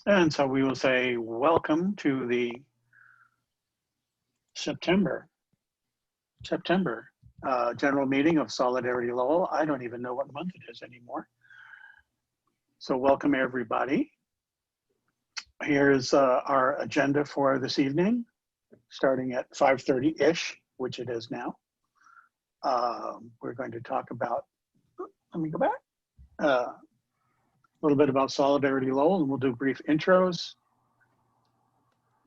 And so we will say welcome to the September general meeting of Solidarity Lowell. I don't even know what month it is anymore. So welcome everybody. Here's our agenda for this evening, starting at 5:30-ish, which it is now. We're going to talk about, let me go back, a little bit about Solidarity Lowell, and we'll do brief intros.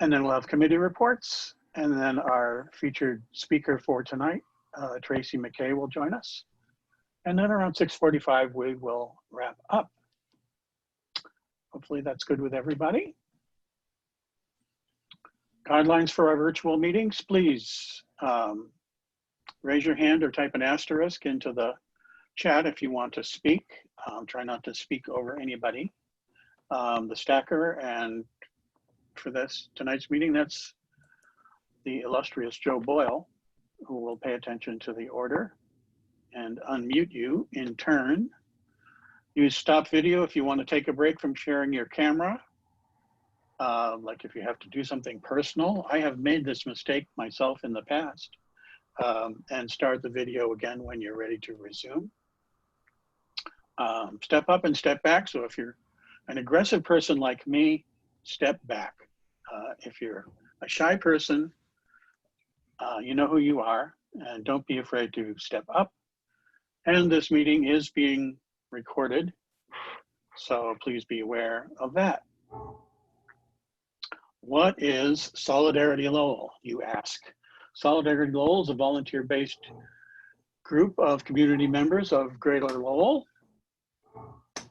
And then we'll have committee reports. And then our featured speaker for tonight, Tracy McKay, will join us. And then around 6:45, we will wrap up. Hopefully that's good with everybody. Guidelines for our virtual meetings, please raise your hand or type an asterisk into the chat if you want to speak. Try not to speak over anybody. The stacker, and for tonight's meeting, that's the illustrious Joe Boyle, who will pay attention to the order and unmute you in turn. Use stop video if you want to take a break from sharing your camera. Like if you have to do something personal. I have made this mistake myself in the past. And start the video again when you're ready to resume. Step up and step back. So if you're an aggressive person like me, step back. If you're a shy person, you know who you are, and don't be afraid to step up. And this meeting is being recorded, so please be aware of that. What is Solidarity Lowell, you ask? Solidarity Lowell is a volunteer-based group of community members of Greater Lowell,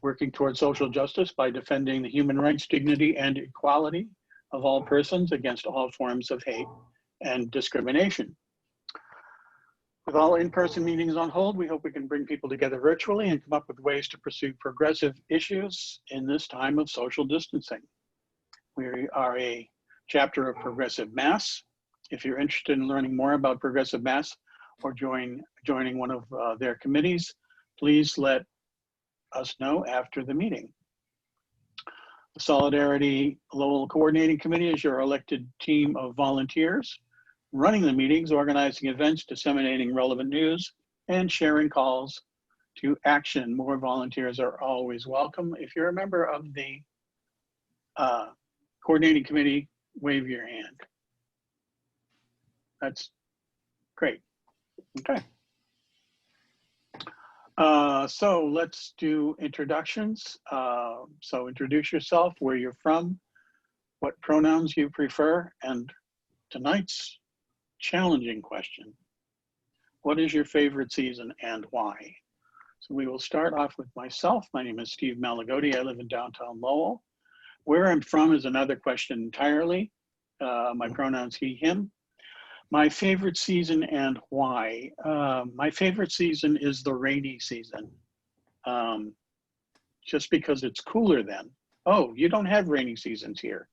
working towards social justice by defending the human rights, dignity, and equality of all persons against all forms of hate and discrimination. With all in-person meetings on hold, we hope we can bring people together virtually and come up with ways to pursue progressive issues in this time of social distancing. We are a chapter of Progressive Mass. If you're interested in learning more about Progressive Mass or joining one of their committees, please let us know after the meeting. The Solidarity Lowell Coordinating Committee is your elected team of volunteers, running the meetings, organizing events, disseminating relevant news, and sharing calls to action. More volunteers are always welcome. If you're a member of the coordinating committee, wave your hand. That's great. Okay. So let's do introductions. So introduce yourself, where you're from, what pronouns you prefer, and tonight's challenging question: what is your favorite season and why? So we will start off with myself. My name is Steve Malagodi. I live in downtown Lowell. Where I'm from is another question entirely. My pronouns he, him. My favorite season and why. My favorite season is the rainy season. Just because it's cooler then. Oh, you don't have rainy seasons here.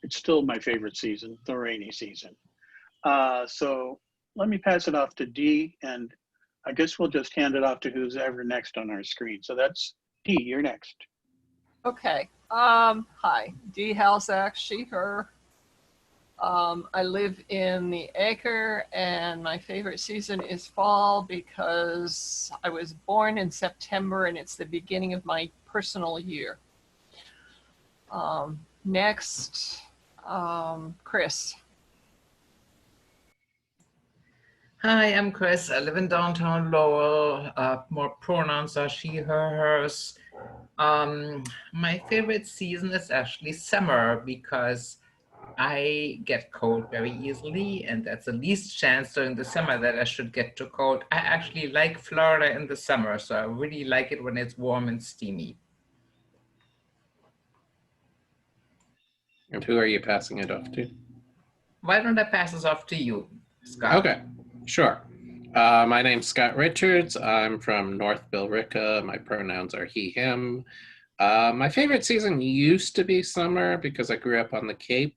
It's still my favorite season, the rainy season. So let me pass it off to Dee, and I guess we'll just hand it off to who's ever next on our screen. So that's Dee, you're next. Okay. Hi, Dee Halzak, she, her. I live in the Acre, and my favorite season is fall because I was born in September and it's the beginning of my personal year. Next, Chris. Hi, I'm Chris. I live in downtown Lowell. More pronouns are she, her, hers. My favorite season is actually summer because I get cold very easily, and that's the least chance during the summer that I should get too cold. I actually like Florida in the summer, so I really like it when it's warm and steamy. And who are you passing it off to? Why don't I pass this off to you, Scott? Okay, sure. My name's Scott Richards. I'm from North Billerica. My pronouns are he, him. My favorite season used to be summer because I grew up on the Cape.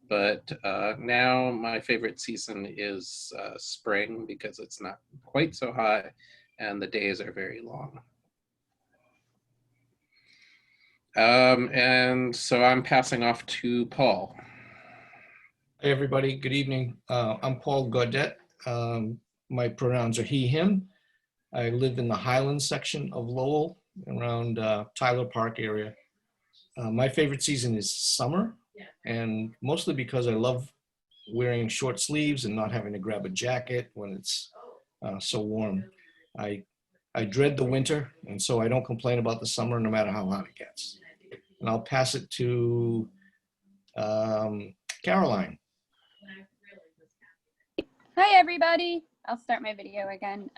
But now my favorite season is spring because it's not quite so hot and the days are very long. And so I'm passing off to Paul. Hey, everybody. Good evening. I'm Paul Gaudet. My pronouns are he, him. I live in the Highlands section of Lowell, around Tyler Park area. My favorite season is summer, and mostly because I love wearing short sleeves and not having to grab a jacket when it's so warm. I dread the winter, and so I don't complain about the summer no matter how hot it gets. And I'll pass it to Caroline. Hi, everybody. I'll start my video again.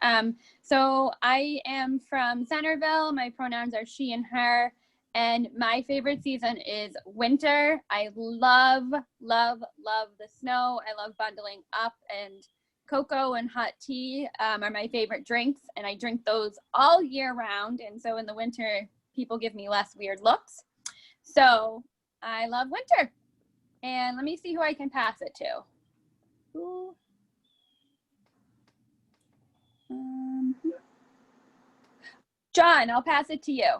So I am from Centerville. My pronouns are she and her. And my favorite season is winter. I love, love, love the snow. I love bundling up, and cocoa and hot tea are my favorite drinks. And I drink those all year round. And so in the winter, people give me less weird looks. So I love winter. And let me see who I can pass it to. Ooh. John, I'll pass it to you.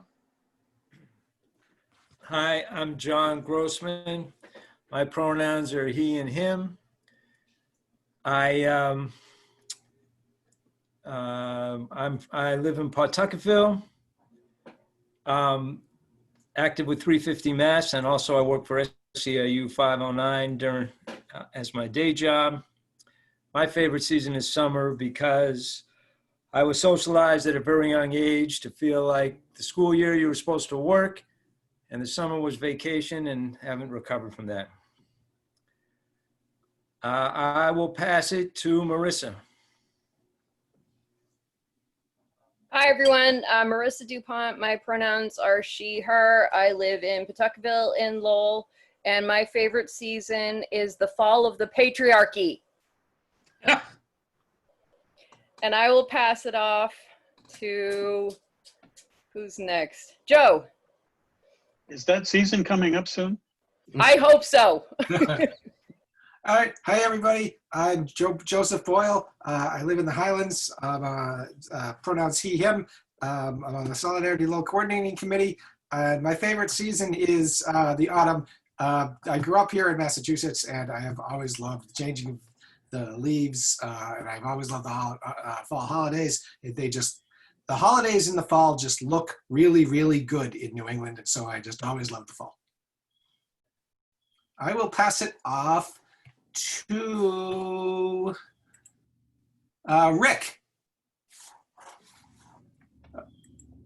Hi, I'm John Grossman. My pronouns are he and him. I live in Pawtucketville. Active with 350 Mass, and also I work for SCIU 509 during as my day job. My favorite season is summer because I was socialized at a very young age to feel like the school year you were supposed to work and the summer was vacation, and haven't recovered from that. I will pass it to Marissa. Hi, everyone. Marissa DuPont. My pronouns are she, her. I live in Pawtucketville in Lowell, and my favorite season is the fall of the patriarchy. And I will pass it off to, who's next? Joe. Is that season coming up soon? I hope so. All right. Hi, everybody. I'm Joseph Boyle. I live in the Highlands. Pronouns he, him. I'm on the Solidarity Lowell Coordinating Committee. My favorite season is the autumn. I grew up here in Massachusetts, and I have always loved the changing of the leaves, and I've always loved the fall holidays. The holidays in the fall just look really, really good in New England, and so I just always love the fall. I will pass it off to Rick.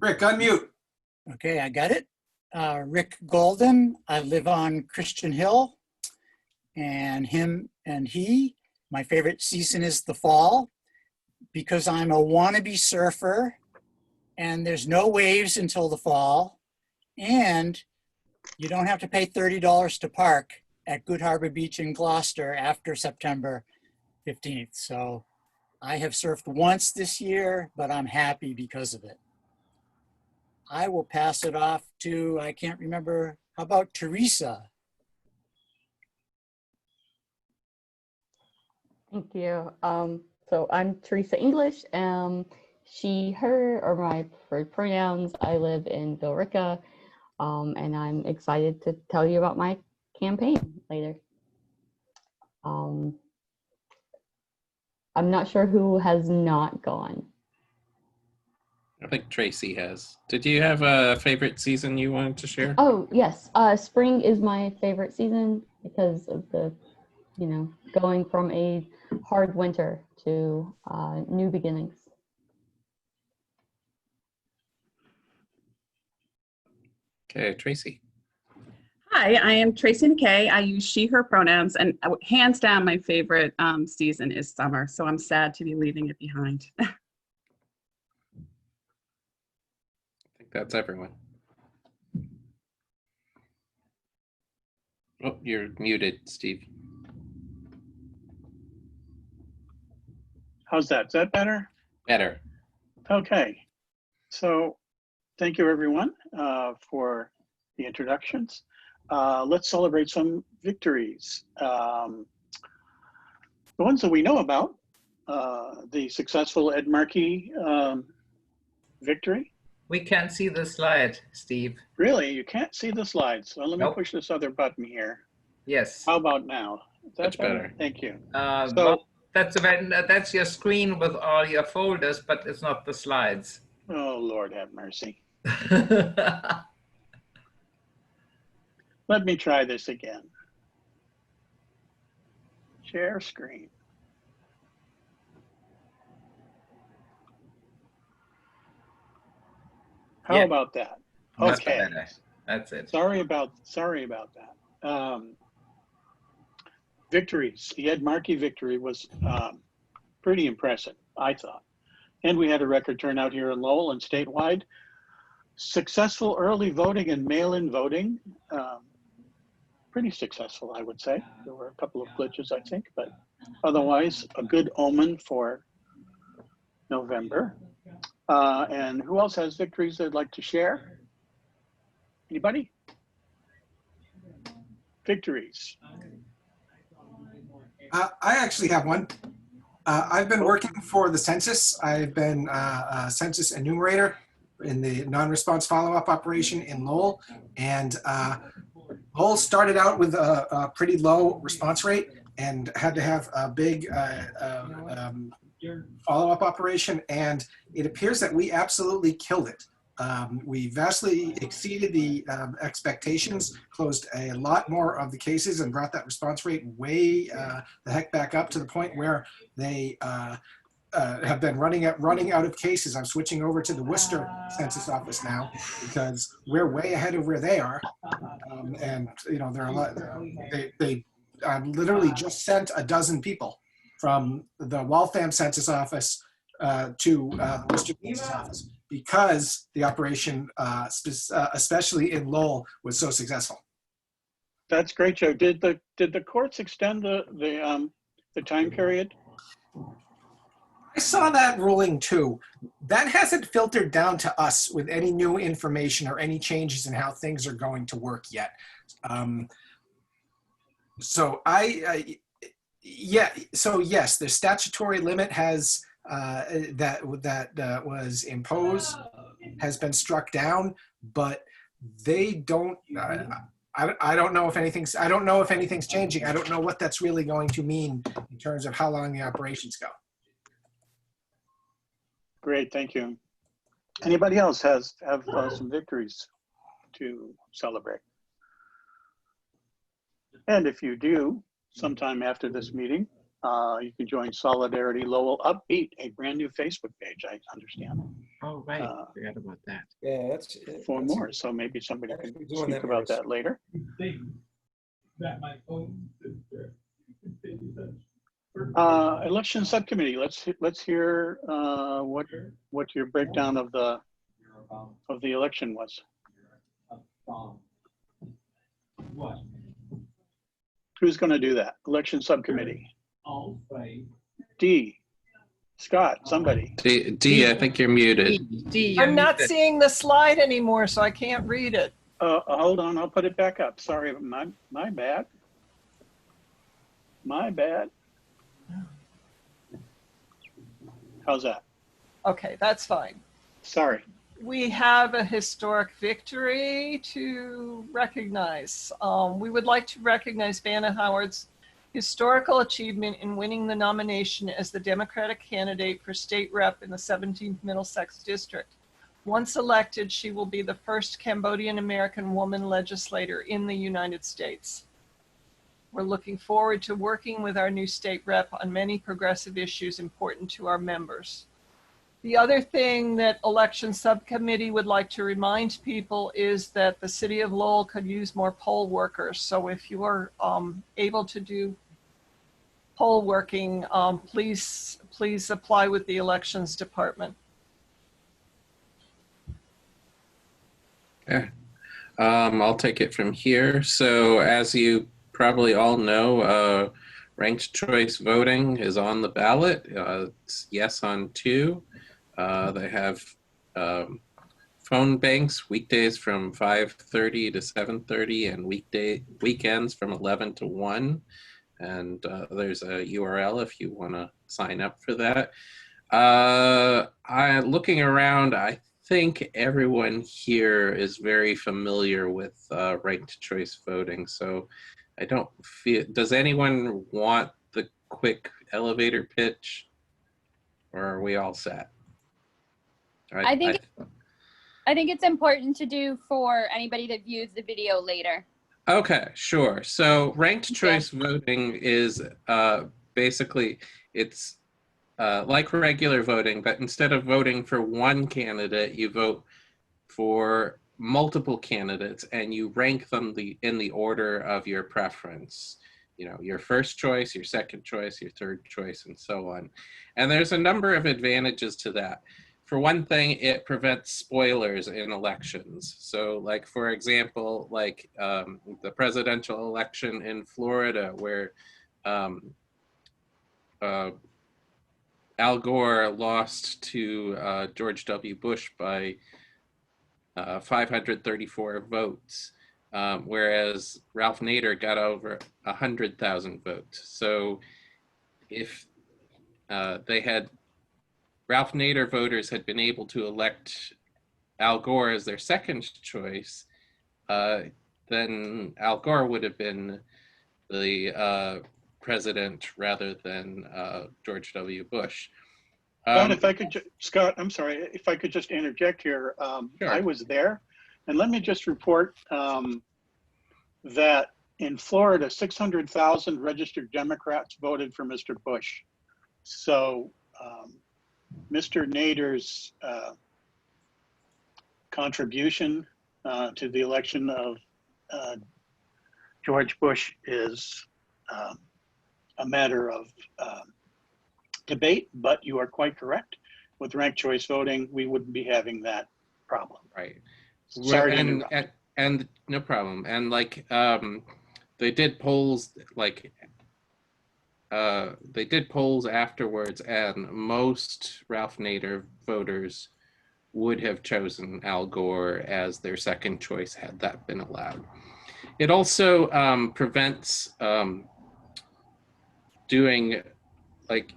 Rick, unmute. Okay, I got it. Rick Golden. I live on Christian Hill, and him and he. My favorite season is the fall because I'm a wannabe surfer, and there's no waves until the fall, and you don't have to pay $30 to park at Good Harbor Beach in Gloucester after September 15th. So I have surfed once this year, but I'm happy because of it. I will pass it off to, I can't remember, how about Teresa? Thank you. So I'm Teresa English. She, her are my preferred pronouns. I live in Billerica, and I'm excited to tell you about my campaign later. I'm not sure who has not gone. I think Tracy has. Did you have a favorite season you wanted to share? Oh, yes. Spring is my favorite season because of the, going from a hard winter to new beginnings. Okay, Tracy. Hi, I am Tracy McKay. I use she, her pronouns, and hands down, my favorite season is summer. So I'm sad to be leaving it behind. I think that's everyone. Oh, you're muted, Steve. How's that? Is that better? Better. Okay. So thank you, everyone, for the introductions. Let's celebrate some victories. The ones that we know about, the successful Ed Markey victory We can't see the slide, Steve. Really? You can't see the slides. So let me Nope. push this other button here. Yes. How about now? Is that Much better. Thank you. Well, So, that's your screen with all your folders, but it's not the slides. oh, Lord have mercy. Let me try this again. Share screen. How Yeah. about that? Much Okay. better. That's it. Sorry about that. Victories. The Ed Markey victory was pretty impressive, I thought. And we had a record turnout here in Lowell and statewide. Successful early voting and mail-in voting. Pretty successful, I would say. There were a couple of glitches, I think, but otherwise a good omen for November. And who else has victories they'd like to share? Anybody? Victories. I actually have one. I've been working for the census. I've been a census enumerator in the non-response follow-up operation in Lowell. And Lowell started out with a pretty low response rate and had to have a big follow-up operation. And it appears that we absolutely killed it. We vastly exceeded the expectations, closed a lot more of the cases, and brought that response rate way the heck back up to the point where they have been running out of cases. I'm switching over to the Worcester Census Office now because we're way ahead of where they are, and you know, there are a lot. They literally just sent a dozen people from the Waltham Census Office to the Worcester Census Office, because the operation, especially in Lowell, was so successful. That's great, Joe. Did the courts extend the time period? I saw that ruling too. That hasn't filtered down to us with any new information or any changes in how things are going to work yet. So yes, the statutory limit has that was imposed has been struck down, but they don't. I don't know if anything's. I don't know if anything's changing. I don't know what that's really going to mean in terms of how long the operations go. Great, thank you. Anybody else have some victories to celebrate? And if you do, sometime after this meeting, you can join Solidarity Lowell Upbeat, a brand new Facebook page, I understand. Oh, right. Forgot about that. Yeah, that's For more, so maybe somebody can speak about that later. Election subcommittee. Let's hear what your breakdown of the election was. Who's going to do that? Election subcommittee. D. Scott, somebody. D, I think you're muted. I'm not seeing the slide anymore, so I can't read it. Hold on, I'll put it back up. Sorry, my bad. My bad. How's that? Okay, that's fine. Sorry. We have a historic victory to recognize. We would like to recognize Vanna Howard's historical achievement in winning the nomination as the Democratic candidate for state rep in the 17th Middlesex District. Once elected, she will be the first Cambodian American woman legislator in the United States. We're looking forward to working with our new state rep on many progressive issues important to our members. The other thing that election subcommittee would like to remind people is that the city of Lowell could use more poll workers. So if you are able to do poll working, please apply with the elections department. Okay. I'll take it from here. So as you probably all know, ranked choice voting is on the ballot. It's yes on 2. They have phone banks weekdays from 5:30 to 7:30 and weekends from 11 to 1. And there's a URL if you want to sign up for that. Looking around, I think everyone here is very familiar with ranked choice voting, so I don't feel. Does anyone want the quick elevator pitch, or are we all set? I think it's important to do for anybody that views the video later. Okay, sure. So ranked choice voting is basically, it's like regular voting, but instead of voting for one candidate, you vote for multiple candidates and you rank them in the order of your preference. You know, your first choice, your second choice, your third choice, and so on. And there's a number of advantages to that. For one thing, it prevents spoilers in elections. So like, for example, like the presidential election in Florida where Al Gore lost to George W. Bush by 534 votes, whereas Ralph Nader got over 100,000 votes. So if Ralph Nader voters had been able to elect Al Gore as their second choice, then Al Gore would have been the president rather than George W. Bush. Scott, if I could, Scott, I'm sorry, if I could just interject here. Sure. I was there, and let me just report that in Florida, 600,000 registered Democrats voted for Mr. Bush. So Mr. Nader's contribution to the election of George Bush is a matter of debate, but you are quite correct. With ranked choice voting, we wouldn't be having that problem. Right. Sorry to interrupt. And no problem. And like they did polls, like they did polls afterwards, and most Ralph Nader voters would have chosen Al Gore as their second choice had that been allowed. It also prevents doing like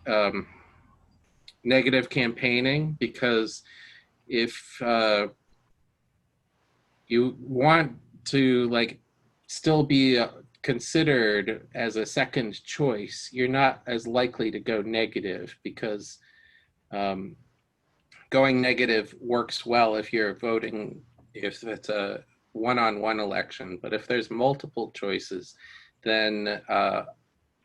negative campaigning, because if you want to like still be considered as a second choice, you're not as likely to go negative, because going negative works well if you're voting, if it's a one-on-one election. But if there's multiple choices, then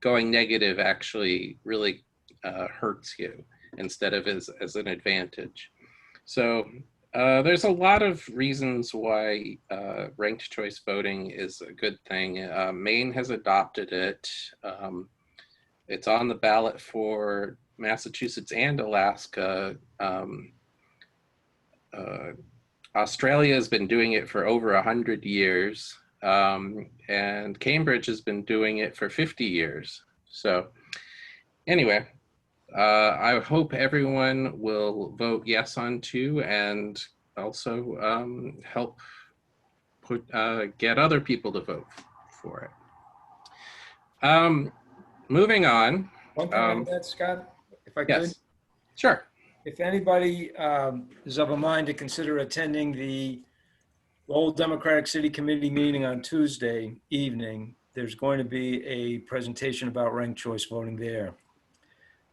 going negative actually really hurts you instead of as an advantage. So there's a lot of reasons why ranked choice voting is a good thing. Maine has adopted it. It's on the ballot for Massachusetts and Alaska. Australia has been doing it for over 100 years. And Cambridge has been doing it for 50 years. So anyway, I hope everyone will vote yes on 2 and also help get other people to vote for it. Moving on. One thing on that, Scott, if I could. Yes, sure. If anybody is of a mind to consider attending the Lowell Democratic City Committee meeting on Tuesday evening, there's going to be a presentation about ranked choice voting there.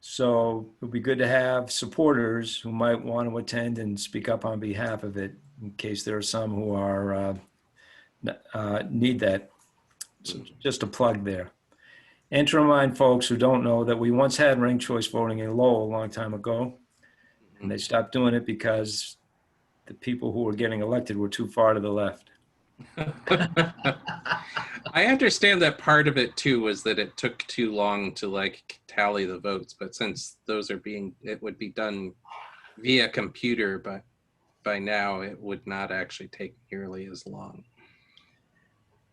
So it would be good to have supporters who might want to attend and speak up on behalf of it, in case there are some who are need that. So just a plug there. And to remind folks who don't know that we once had ranked choice voting in Lowell a long time ago, and they stopped doing it because the people who were getting elected were too far to the left. I understand that part of it too was that it took too long to like tally the votes, but since those are it would be done via computer, but by now it would not actually take nearly as long.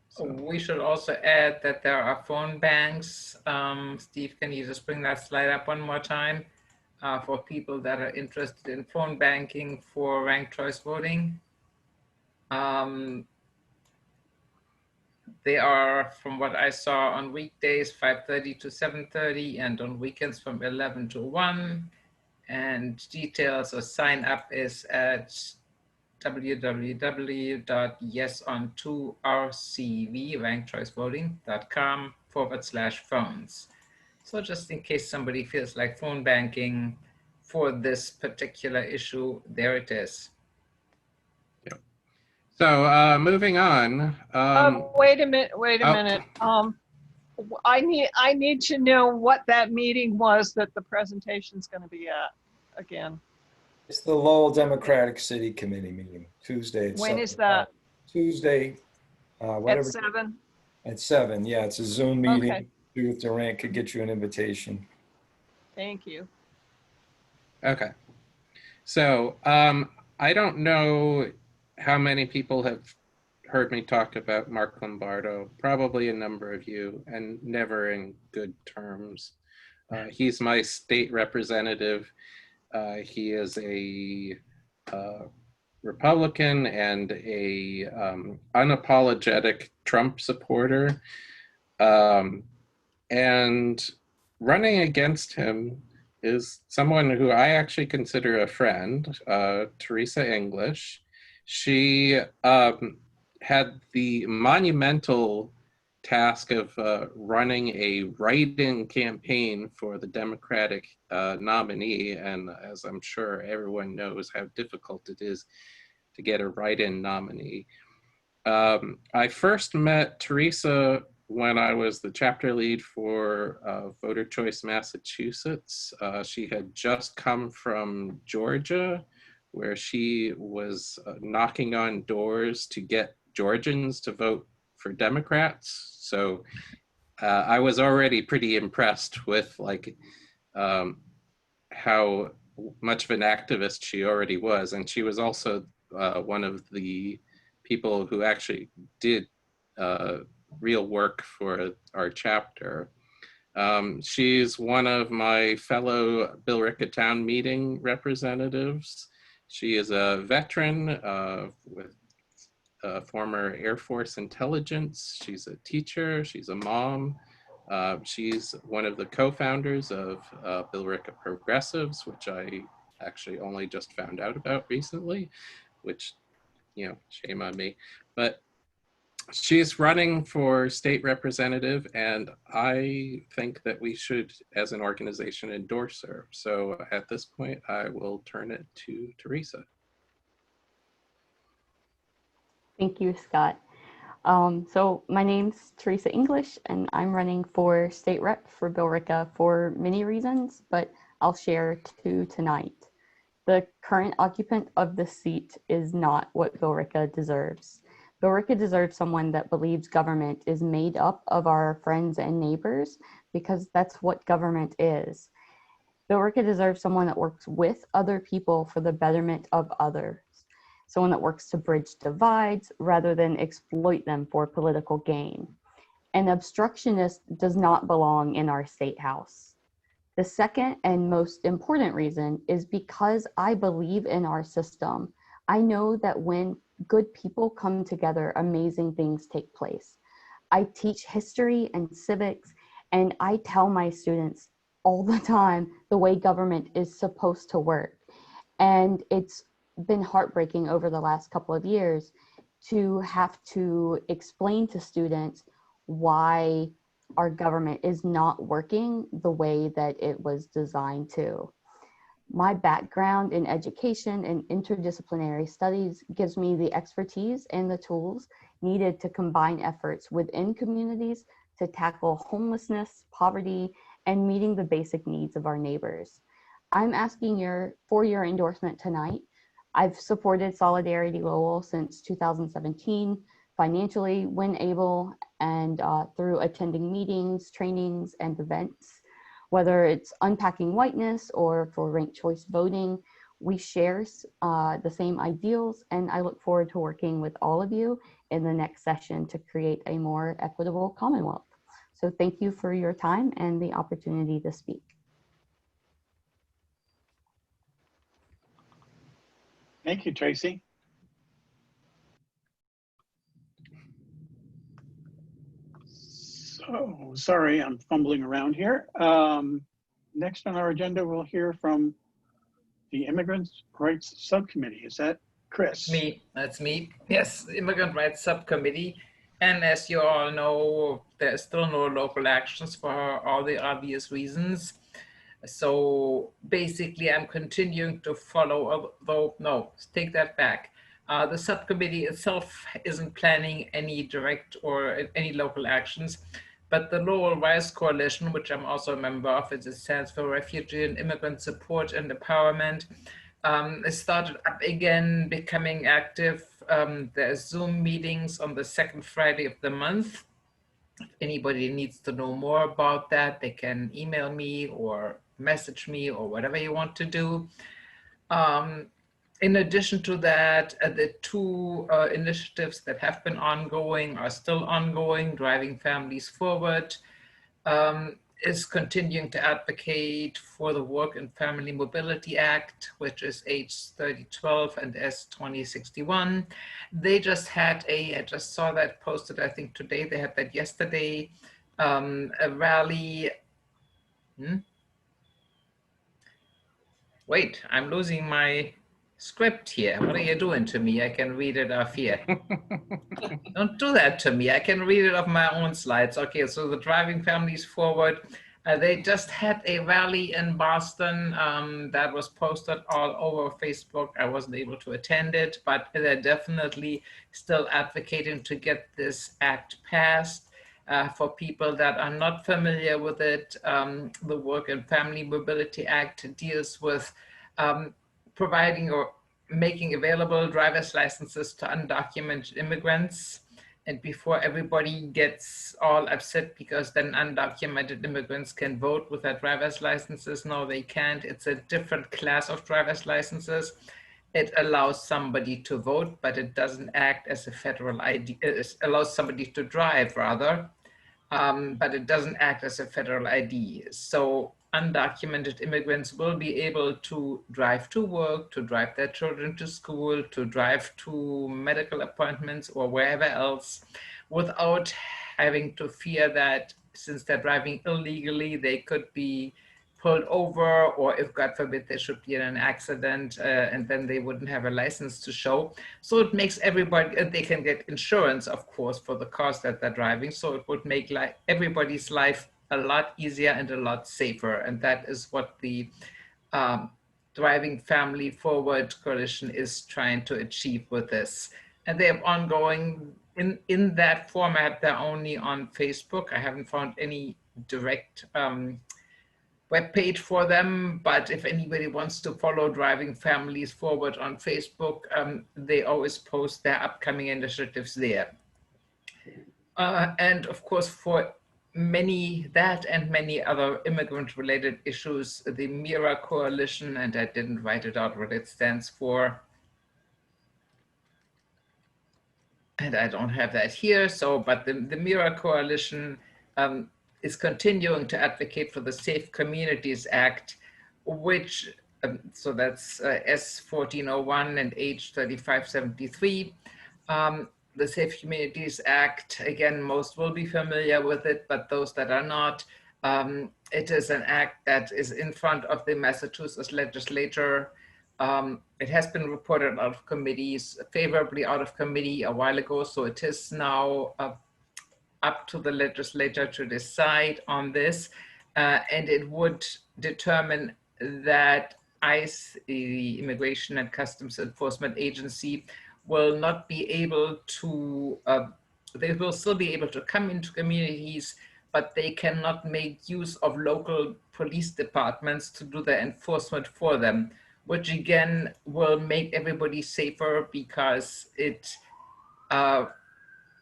So we should also add that there are phone banks. Steve, can you just bring that slide up one more time for people that are interested in phone banking for ranked choice voting? They are, from what I saw, on weekdays 5:30 to 7:30 and on weekends from 11 to 1. And details or sign up is at www.yeson2rcv.rankchoicevoting.com/phones. So just in case somebody feels like phone banking for this particular issue, there it is. So moving on. Wait a minute. Wait a oh. minute. I need to know what that meeting was that the presentation's going to be at again. It's the Lowell Democratic City Committee meeting, Tuesday at When 7 is that? Tuesday, At whatever. 7? At 7, yeah, it's a Zoom meeting. Okay. Judith Durant could get you an invitation. Thank you. Okay. So I don't know how many people have heard me talk about Mark Lombardo, probably a number of you, and never in good terms. He's my state representative. He is a Republican and a unapologetic Trump supporter. And running against him is someone who I actually consider a friend, Teresa English. She had the monumental task of running a write-in campaign for the Democratic nominee. And as I'm sure everyone knows how difficult it is to get a write-in nominee. I first met Teresa when I was the chapter lead for Voter Choice Massachusetts. She had just come from Georgia, where she was knocking on doors to get Georgians to vote for Democrats. So I was already pretty impressed with how much of an activist she already was. And she was also one of the people who actually did real work for our chapter. She's one of my fellow Billerica Town Meeting representatives. She is a veteran with former Air Force intelligence. She's a teacher, she's a mom. She's one of the co-founders of Billerica Progressives, which I actually only just found out about recently, which, you know, shame on me. But she's running for state representative, and I think that we should, as an organization, endorse her. So at this point, I will turn it to Teresa. Thank you, Scott. So my name's Teresa English, and I'm running for state rep for Billerica for many reasons, but I'll share 2 tonight. The current occupant of the seat is not what Billerica deserves. Billerica deserves someone that believes government is made up of our friends and neighbors, because that's what government is. Billerica deserves someone that works with other people for the betterment of others. Someone that works to bridge divides rather than exploit them for political gain. An obstructionist does not belong in our state house. The second and most important reason is because I believe in our system. I know that when good people come together, amazing things take place. I teach history and civics, and I tell my students all the time the way government is supposed to work. And it's been heartbreaking over the last couple of years to have to explain to students why our government is not working the way that it was designed to. My background in education and interdisciplinary studies gives me the expertise and the tools needed to combine efforts within communities to tackle homelessness, poverty, and meeting the basic needs of our neighbors. I'm asking for your endorsement tonight. I've supported Solidarity Lowell since 2017, financially when able, and through attending meetings, trainings, and events. Whether it's unpacking whiteness or for ranked choice voting, we share the same ideals, and I look forward to working with all of you in the next session to create a more equitable Commonwealth. So thank you for your time and the opportunity to speak. Thank you, Tracy. So, sorry, I'm fumbling around here. Next on our agenda, we'll hear from the Immigrants' Rights Subcommittee. Is that Chris. That's me. Yes, Immigrant Rights Subcommittee. And as you all know, there's still no local actions for all the obvious reasons. So basically, I'm continuing to follow, though, no, take that back. The subcommittee itself isn't planning any direct or any local actions, but the Lowell Rise Coalition, which I'm also a member of, it stands for Refugee and Immigrant Support and Empowerment, it started up again, becoming active. There's Zoom meetings on the second Friday of the month. If anybody needs to know more about that, they can email me or message me or whatever you want to do. In addition to that, the two initiatives that have been ongoing are still ongoing. Driving Families Forward is continuing to advocate for the Work and Family Mobility Act, which is H3012 and S2061. They just had I just saw that posted, I think today, they had that yesterday, a rally. Wait, I'm losing my script here. What are you doing to me? I can read it off here. Don't do that to me. I can read it off my own slides. Okay, so the Driving Families Forward, they just had a rally in Boston that was posted all over Facebook. I wasn't able to attend it, but they're definitely still advocating to get this act passed. For people that are not familiar with it, the Work and Family Mobility Act deals with providing or making available driver's licenses to undocumented immigrants. And before everybody gets all upset because then undocumented immigrants can vote with their driver's licenses, no, they can't. It's a different class of driver's licenses. It allows somebody to vote, but it doesn't act as a federal ID. It allows somebody to drive, rather, but it doesn't act as a federal ID. So undocumented immigrants will be able to drive to work, to drive their children to school, to drive to medical appointments or wherever else without having to fear that since they're driving illegally, they could be pulled over, or if God forbid they should be in an accident and then they wouldn't have a license to show. So it makes everybody, they can get insurance, of course, for the cars that they're driving. So it would make everybody's life a lot easier and a lot safer. And that is what the Driving Family Forward Coalition is trying to achieve with this. And they have ongoing, in that format, they're only on Facebook. I haven't found any direct webpage for them, but if anybody wants to follow Driving Families Forward on Facebook, they always post their upcoming initiatives there. And of course, for that and many other immigrant-related issues, the MIRA Coalition, and I didn't write it out what it stands for, and I don't have that here, but the MIRA Coalition is continuing to advocate for the Safe Communities Act, which, so that's S1401 and H3573. The Safe Communities Act, again, most will be familiar with it, but those that are not, it is an act that is in front of the Massachusetts legislature. It has been reported out of committees, favorably out of committee a while ago, so it is now up to the legislature to decide on this, and it would determine that ICE, the Immigration and Customs Enforcement Agency, will not be able to, they will still be able to come into communities, but they cannot make use of local police departments to do the enforcement for them, which again will make everybody safer because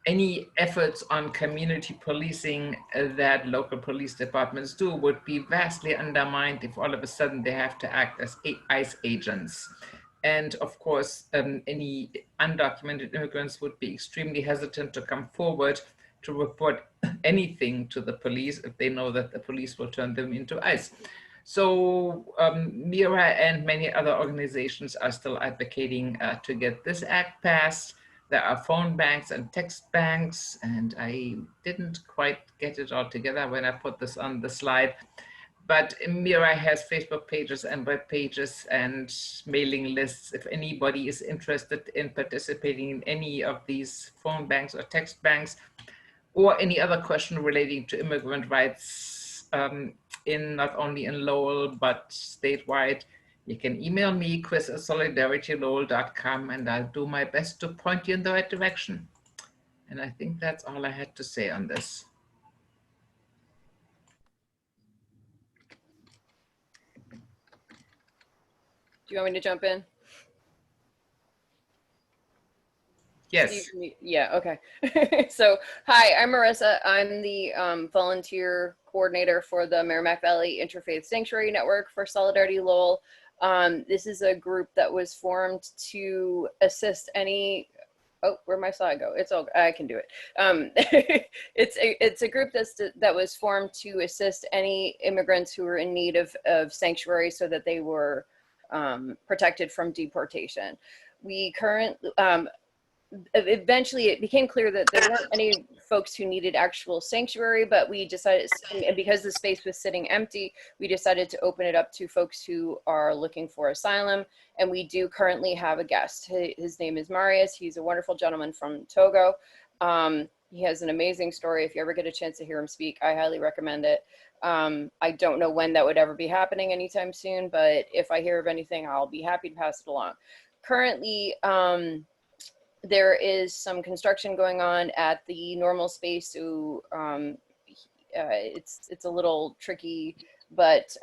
any efforts on community policing that local police departments do would be vastly undermined if all of a sudden they have to act as ICE agents. And of course, any undocumented immigrants would be extremely hesitant to come forward to report anything to the police if they know that the police will turn them into ICE. So MIRA and many other organizations are still advocating to get this act passed. There are phone banks and text banks, and I didn't quite get it all together when I put this on the slide. But Mira has Facebook pages and web pages and mailing lists. If anybody is interested in participating in any of these phone banks or text banks, or any other question relating to immigrant rights in not only in Lowell, but statewide, you can email me, chris@solidarityLowell.com, and I'll do my best to point you in the right direction. And I think that's all I had to say on this. Do you want me to jump in? Yes. Steve, yeah, okay. So, hi, I'm Marissa. I'm the volunteer coordinator for the Merrimack Valley Interfaith Sanctuary Network for Solidarity Lowell. This is a group that was formed to assist any, oh, where'd my slide go? It's all, I can do it. It's a group that was formed to assist any immigrants who were in need of sanctuary so that they were protected from deportation. We currently, eventually it became clear that there weren't any folks who needed actual sanctuary, but we decided, and because the space was sitting empty, we decided to open it up to folks who are looking for asylum. And we do currently have a guest. His name is Marius. He's a wonderful gentleman from Togo. He has an amazing story. If you ever get a chance to hear him speak, I highly recommend it. I don't know when that would ever be happening anytime soon, but if I hear of anything, I'll be happy to pass it along. Currently, there is some construction going on at the normal space, so it's a little tricky, but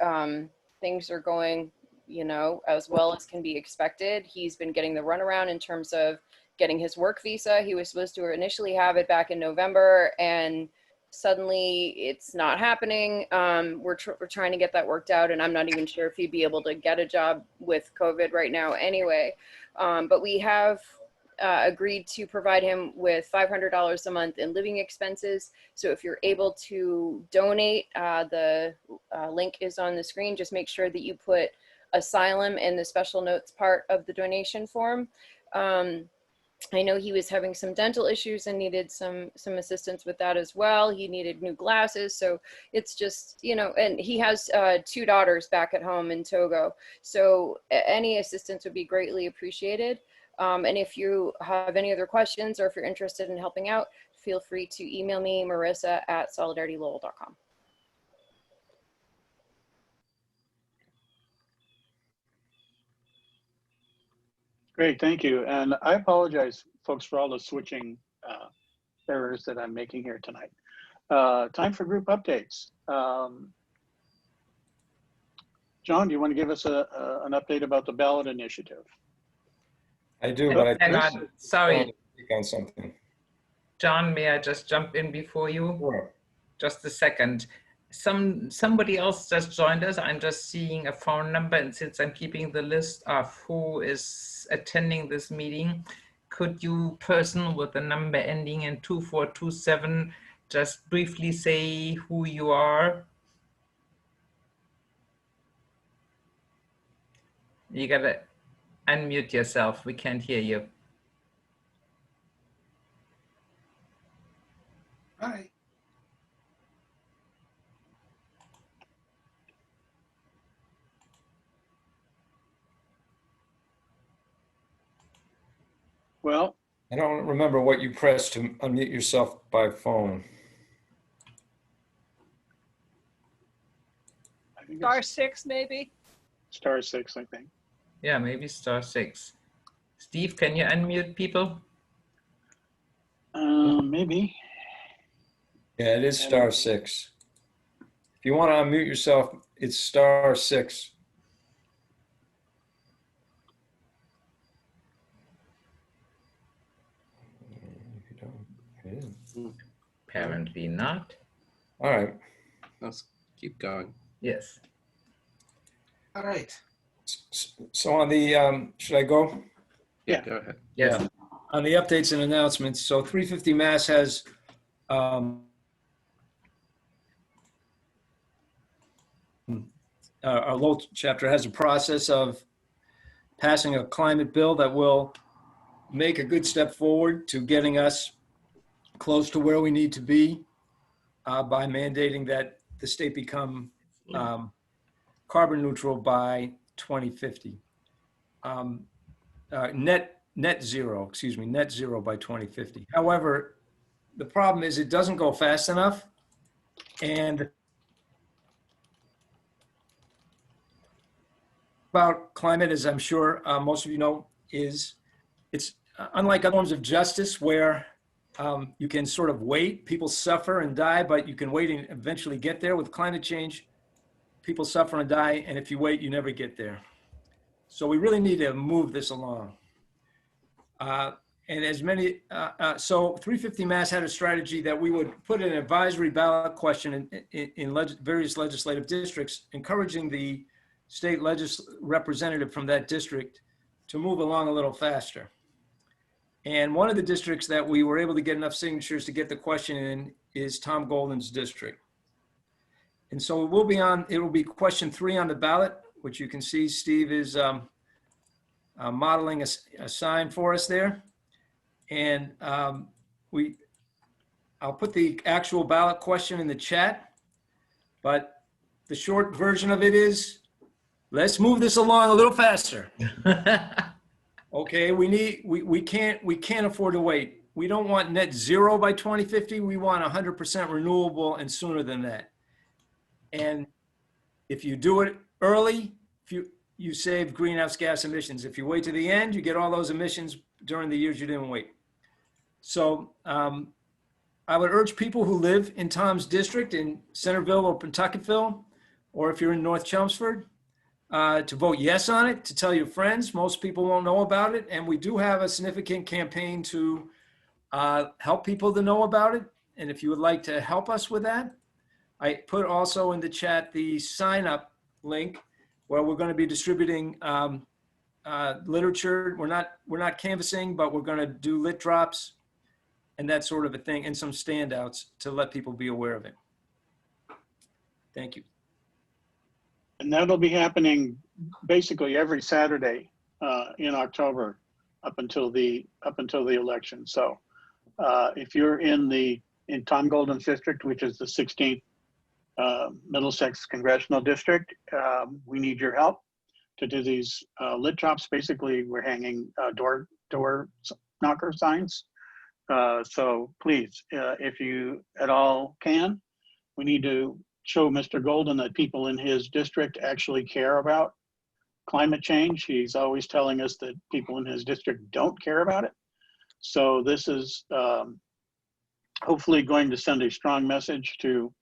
things are going, you know, as well as can be expected. He's been getting the runaround in terms of getting his work visa. He was supposed to initially have it back in November, and suddenly it's not happening. We're trying to get that worked out, and I'm not even sure if he'd be able to get a job with COVID right now anyway. But we have agreed to provide him with $500 a month in living expenses. So if you're able to donate, the link is on the screen. Just make sure that you put asylum in the special notes part of the donation form. I know he was having some dental issues and needed some assistance with that as well. He needed new glasses. So it's just, you know, and he has 2 daughters back at home in Togo. So any assistance would be greatly appreciated. And if you have any other questions or if you're interested in helping out, feel free to email me, marissa@solidaritylowell.com. Great, thank you. And I apologize, folks, for all the switching errors that I'm making here tonight. Time for group updates. John, do you want to give us an update about the ballot initiative? I do, but I Hang on, sorry. on something. John, may I just jump in before you? Sure. Just a second. Somebody else just joined us. I'm just seeing a phone number, and since I'm keeping the list of who is attending this meeting, could you, person with the number ending in 2427, just briefly say who you are? You gotta unmute yourself. We can't hear you. Hi. Well, I don't remember what you pressed to unmute yourself by phone. I think *6 maybe. *6, I think. Yeah, maybe *6. Steve, can you unmute people? Maybe. Yeah, it is *6. If you want to unmute yourself, it's *6. Apparently not. All right. Let's keep going. Yes. All right. So on the, should I go? Yeah, go ahead. Yes. Yeah. On the updates and announcements, so 350 Mass has our Lowell chapter has a process of passing a climate bill that will make a good step forward to getting us close to where we need to be by mandating that the state become carbon neutral by 2050. Net zero by 2050. However, the problem is it doesn't go fast enough. And about climate, as I'm sure most of you know, is it's unlike other forms of justice where you can sort of wait, people suffer and die, but you can wait and eventually get there. With climate change, people suffer and die, and if you wait, you never get there. So we really need to move this along. And as many, so 350 Mass had a strategy that we would put an advisory ballot question in various legislative districts, encouraging the state representative from that district to move along a little faster. And one of the districts that we were able to get enough signatures to get the question in is Tom Golden's district. And so it will be question 3 on the ballot, which you can see Steve is modeling a sign for us there. And I'll put the actual ballot question in the chat, but the short version of it is, let's move this along a little faster. Okay, we can't afford to wait. We don't want net zero by 2050. We want 100% renewable and sooner than that. And if you do it early, you save greenhouse gas emissions. If you wait to the end, you get all those emissions during the years you didn't wait. So I would urge people who live in Tom's district in Centerville or Pawtuckettville, or if you're in North Chelmsford, to vote yes on it, to tell your friends. Most people won't know about it. And we do have a significant campaign to help people to know about it. And if you would like to help us with that, I put also in the chat the sign up link where we're going to be distributing literature. We're not canvassing, but we're going to do lit drops and that sort of a thing, and some standouts to let people be aware of it. Thank you. And that'll be happening basically every Saturday in October up until the election. So if you're in Tom Golden's district, which is the 16th Middlesex Congressional District, we need your help to do these lit drops. Basically, we're hanging door knocker signs. So please, if you at all can, we need to show Mr. Golden that people in his district actually care about climate change. He's always telling us that people in his district don't care about it. So this is hopefully going to send a strong message to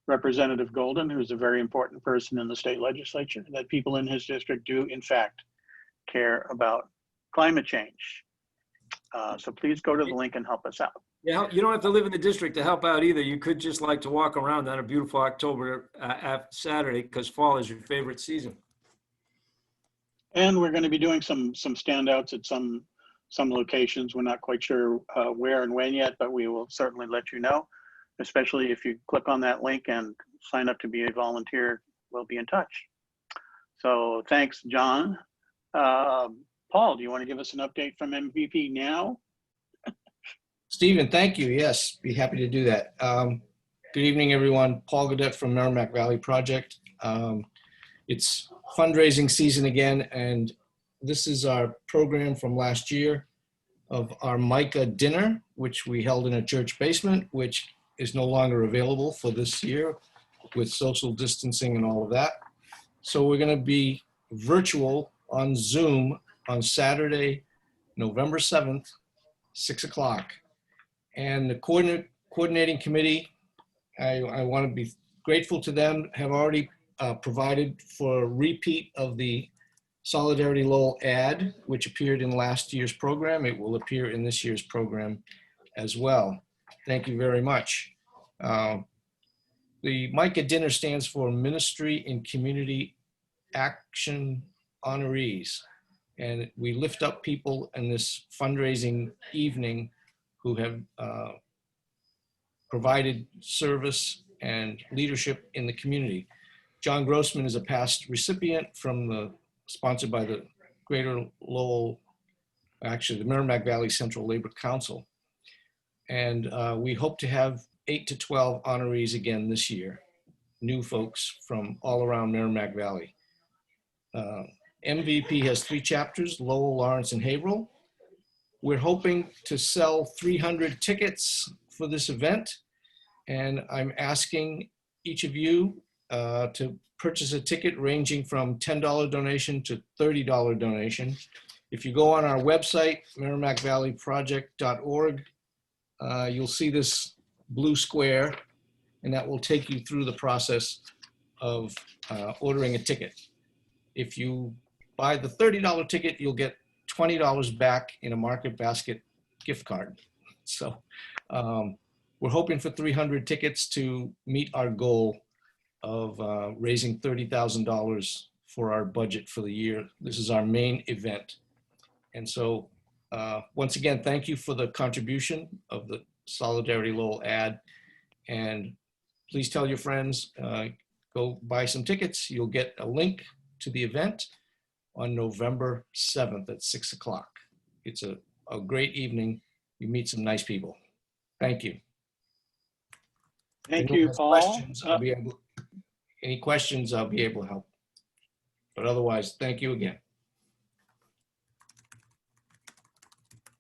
Representative Golden, who's a very important person in the state legislature, that people in his district do in fact care about climate change. So please go to the link and help us out. Yeah, you don't have to live in the district to help out either. You could just like to walk around on a beautiful October Saturday, because fall is your favorite season. And we're going to be doing some standouts at some locations. We're not quite sure where and when yet, but we will certainly let you know, especially if you click on that link and sign up to be a volunteer. We'll be in touch. So thanks, John. Paul, do you want to give us an update from MVP now? Stephen, thank you. Yes, be happy to do that. Good evening, everyone. Paul Godet from Merrimack Valley Project. It's fundraising season again, and this is our program from last year of our MICA dinner, which we held in a church basement, which is no longer available for this year with social distancing and all of that. So we're going to be virtual on Zoom on Saturday, November 7th, 6 o'clock. And the coordinating committee, I want to be grateful to them, have already provided for a repeat of the Solidarity Lowell ad, which appeared in last year's program. It will appear in this year's program as well. Thank you very much. The MICA dinner stands for Ministry in Community Action Honorees. And we lift up people in this fundraising evening who have provided service and leadership in the community. John Grossman is a past recipient sponsored by the Greater Lowell, actually the Merrimack Valley Central Labor Council. And we hope to have 8 to 12 honorees again this year. new folks from all around Merrimack Valley. MVP has 3 chapters, Lowell, Lawrence, and Haverhill. We're hoping to sell 300 tickets for this event, and I'm asking each of you to purchase a ticket ranging from $10 donation to $30 donation. If you go on our website, merrimackvalleyproject.org, you'll see this blue square, and that will take you through the process of ordering a ticket. If you buy the $30 ticket, you'll get $20 back in a Market Basket gift card. So we're hoping for 300 tickets to meet our goal of raising $30,000 for our budget for the year. This is our main event. And so once again, thank you for the contribution of the Solidarity Lowell ad. And please tell your friends, go buy some tickets. You'll get a link to the event on November 7th at 6 o'clock. It's a great evening. You meet some nice people. Thank you. Thank you, Paul. Any questions, I'll be able to help. But otherwise, thank you again.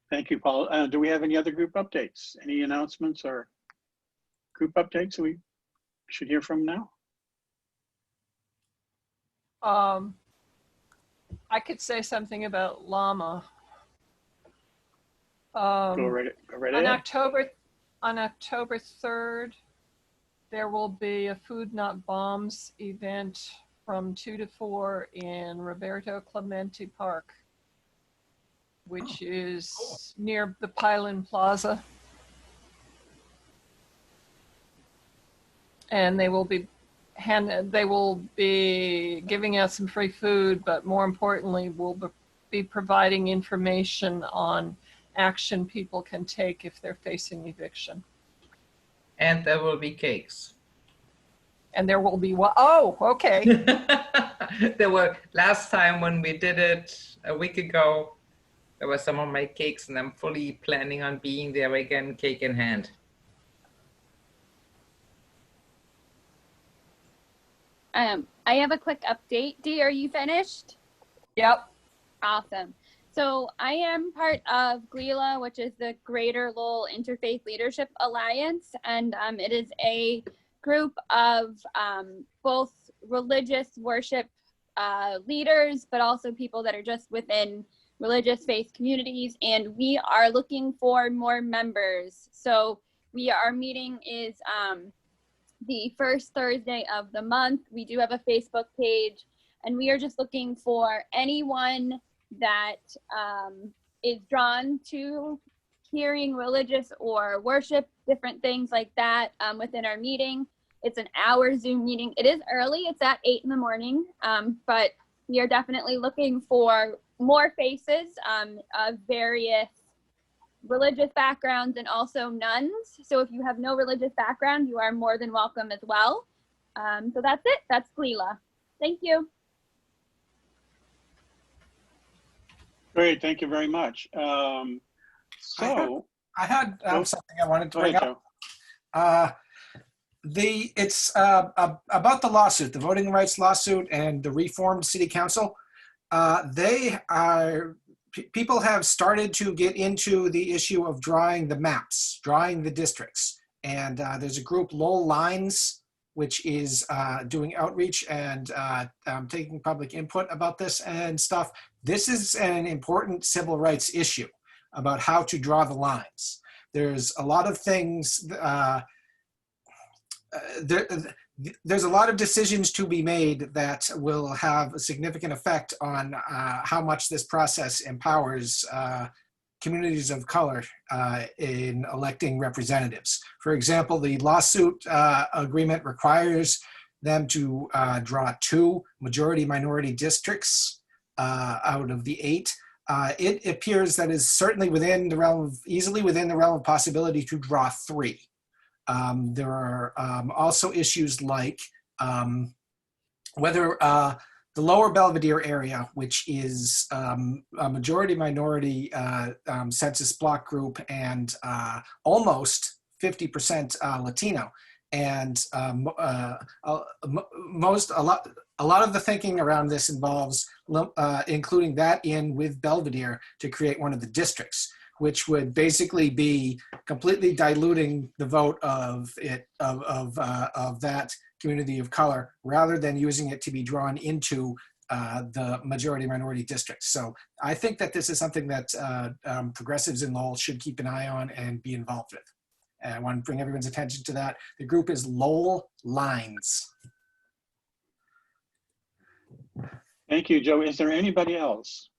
Thank you, Paul. Do we have any other group updates? Any announcements or group updates we should hear from now? I could say something about llama. Go right on ahead. On October 3rd, there will be a Food Not Bombs event from 2 to 4 in Roberto Clemente Park, which is near the Pylon Plaza. And they will be giving out some free food, but more importantly, we'll be providing information on action people can take if they're facing eviction. And there will be cakes. And there will be what? Oh, okay. There were, last time when we did it a week ago, there were some of my cakes, and I'm fully planning on being there again, cake in hand. I have a quick update. Dee, are you finished? Yep. Awesome. So I am part of GLELA, which is the Greater Lowell Interfaith Leadership Alliance, and it is a group of both religious worship leaders, but also people that are just within religious faith communities, and we are looking for more members. So our meeting is the first Thursday of the month. We do have a Facebook page, and we are just looking for anyone that is drawn to hearing religious or worship, different things like that within our meeting. It's an hour Zoom meeting. It is early, it's at 8 in the morning, but we are definitely looking for more faces of various religious backgrounds and also nuns. So if you have no religious background, you are more than welcome as well. So that's it. That's GLELA. Thank you. Great, thank you very much. I had something I wanted to bring up. It's about the lawsuit, the voting rights lawsuit and the reformed city council. People have started to get into the issue of drawing the maps, drawing the districts. And there's a group, Lowell Lines, which is doing outreach and taking public input about this and stuff. This is an important civil rights issue about how to draw the lines. There's a lot of things, there's a lot of decisions to be made that will have a significant effect on how much this process empowers communities of color in electing representatives. For example, the lawsuit agreement requires them to draw 2 majority-minority districts out of the 8. It appears that is certainly easily within the realm of possibility to draw 3. There are also issues like whether the lower Belvedere area, which is a majority-minority census block group and almost 50% Latino, And a lot of the thinking around this involves including that in with Belvedere to create one of the districts, which would basically be completely diluting the vote of that community of color, rather than using it to be drawn into the majority minority districts. So I think that this is something that progressives in Lowell should keep an eye on and be involved with. And I want to bring everyone's attention to that. The group is Lowell Lines. Thank you, Joe. Is there anybody else?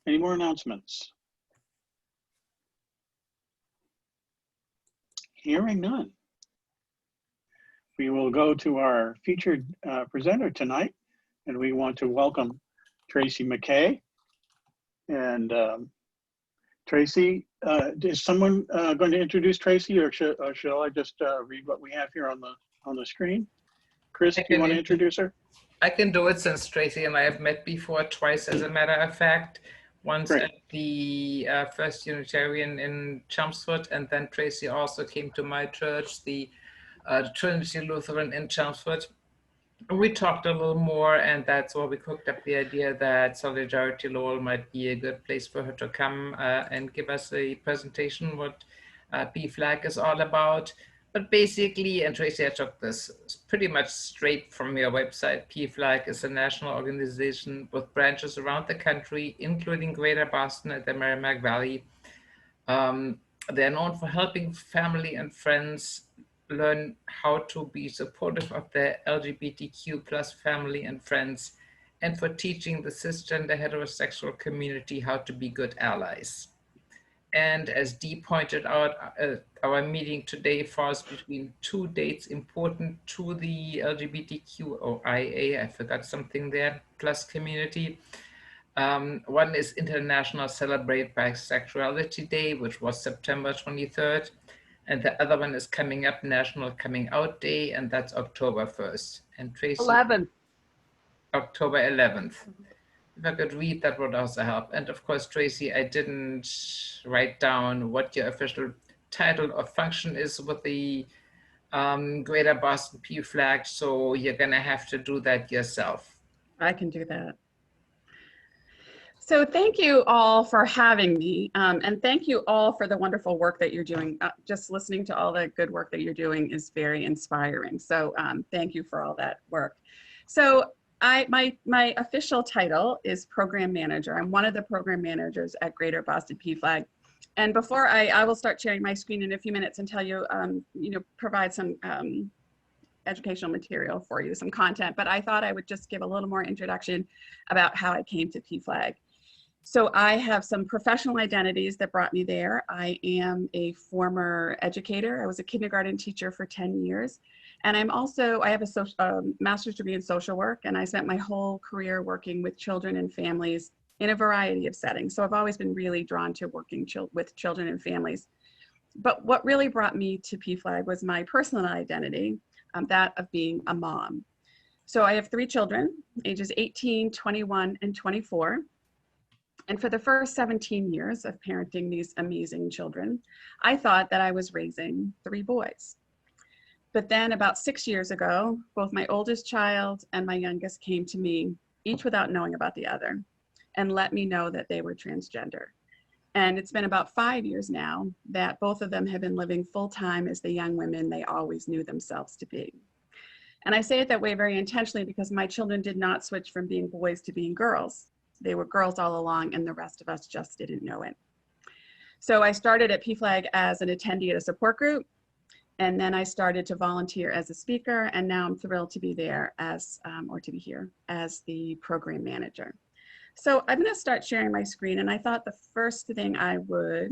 Any more announcements? Hearing none. We will go to our featured presenter tonight, and we want to welcome Tracy McKay. And Tracy, is someone going to introduce Tracy, or shall I just read what we have here on the screen? Chris, do you want to introduce her? I can do it, since Tracy and I have met before twice, as a matter of fact. Once Great. at the First Unitarian in Chelmsford, and then Tracy also came to my church, the Trinity Lutheran in Chelmsford. We talked a little more, and that's where we cooked up the idea that Solidarity Lowell might be a good place for her to come and give us a presentation what PFLAG is all about. But basically, and Tracy, I took this pretty much straight from your website. PFLAG is a national organization with branches around the country, including Greater Boston and the Merrimack Valley. They're known for helping family and friends learn how to be supportive of their LGBTQ plus family and friends, and for teaching the cisgender heterosexual community how to be good allies. And as Dee pointed out, our meeting today falls between two dates important to the LGBTQ or IA, I forgot something there, plus community. One is International Celebrate Bisexuality Day, which was September 23rd. And the other one is coming up, National Coming Out Day, and that's October 1st. And Tracy, 11th. October 11th. If I could read, that would also help. And of course, Tracy, I didn't write down what your official title or function is with the Greater Boston PFLAG, so you're gonna have to do that yourself. I can do that. So thank you all for having me, and thank you all for the wonderful work that you're doing. Just listening to all the good work that you're doing is very inspiring. So thank you for all that work. So my official title is Program Manager. I'm one of the program managers at Greater Boston PFLAG. And before I will start sharing my screen in a few minutes and tell you, provide some educational material for you, some content, but I thought I would just give a little more introduction about how I came to PFLAG. So I have some professional identities that brought me there. I am a former educator. I was a kindergarten teacher for 10 years. And I have a master's degree in social work, and I spent my whole career working with children and families in a variety of settings. So I've always been really drawn to working with children and families. But what really brought me to PFLAG was my personal identity, that of being a mom. So I have 3 children, ages 18, 21, and 24. And for the first 17 years of parenting these amazing children, I thought that I was raising 3 boys. But then about 6 years ago, both my oldest child and my youngest came to me, each without knowing about the other, and let me know that they were transgender. And it's been about 5 years now that both of them have been living full-time as the young women they always knew themselves to be. And I say it that way very intentionally because my children did not switch from being boys to being girls. They were girls all along, and the rest of us just didn't know it. So I started at PFLAG as an attendee at a support group, and then I started to volunteer as a speaker, and now I'm thrilled to be there as, to be here as the program manager. So I'm gonna start sharing my screen, and I thought the first thing I would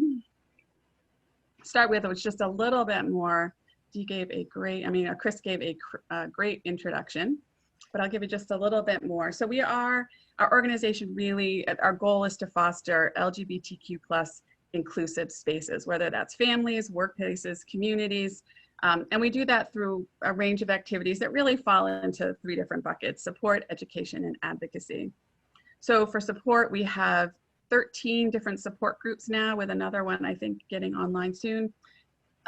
start with was just a little bit more. Chris gave a great introduction, but I'll give you just a little bit more. So our organization really, our goal is to foster LGBTQ plus inclusive spaces, whether that's families, workplaces, communities, and we do that through a range of activities that really fall into 3 different buckets: support, education, and advocacy. So for support, we have 13 different support groups now, with another one, I think, getting online soon.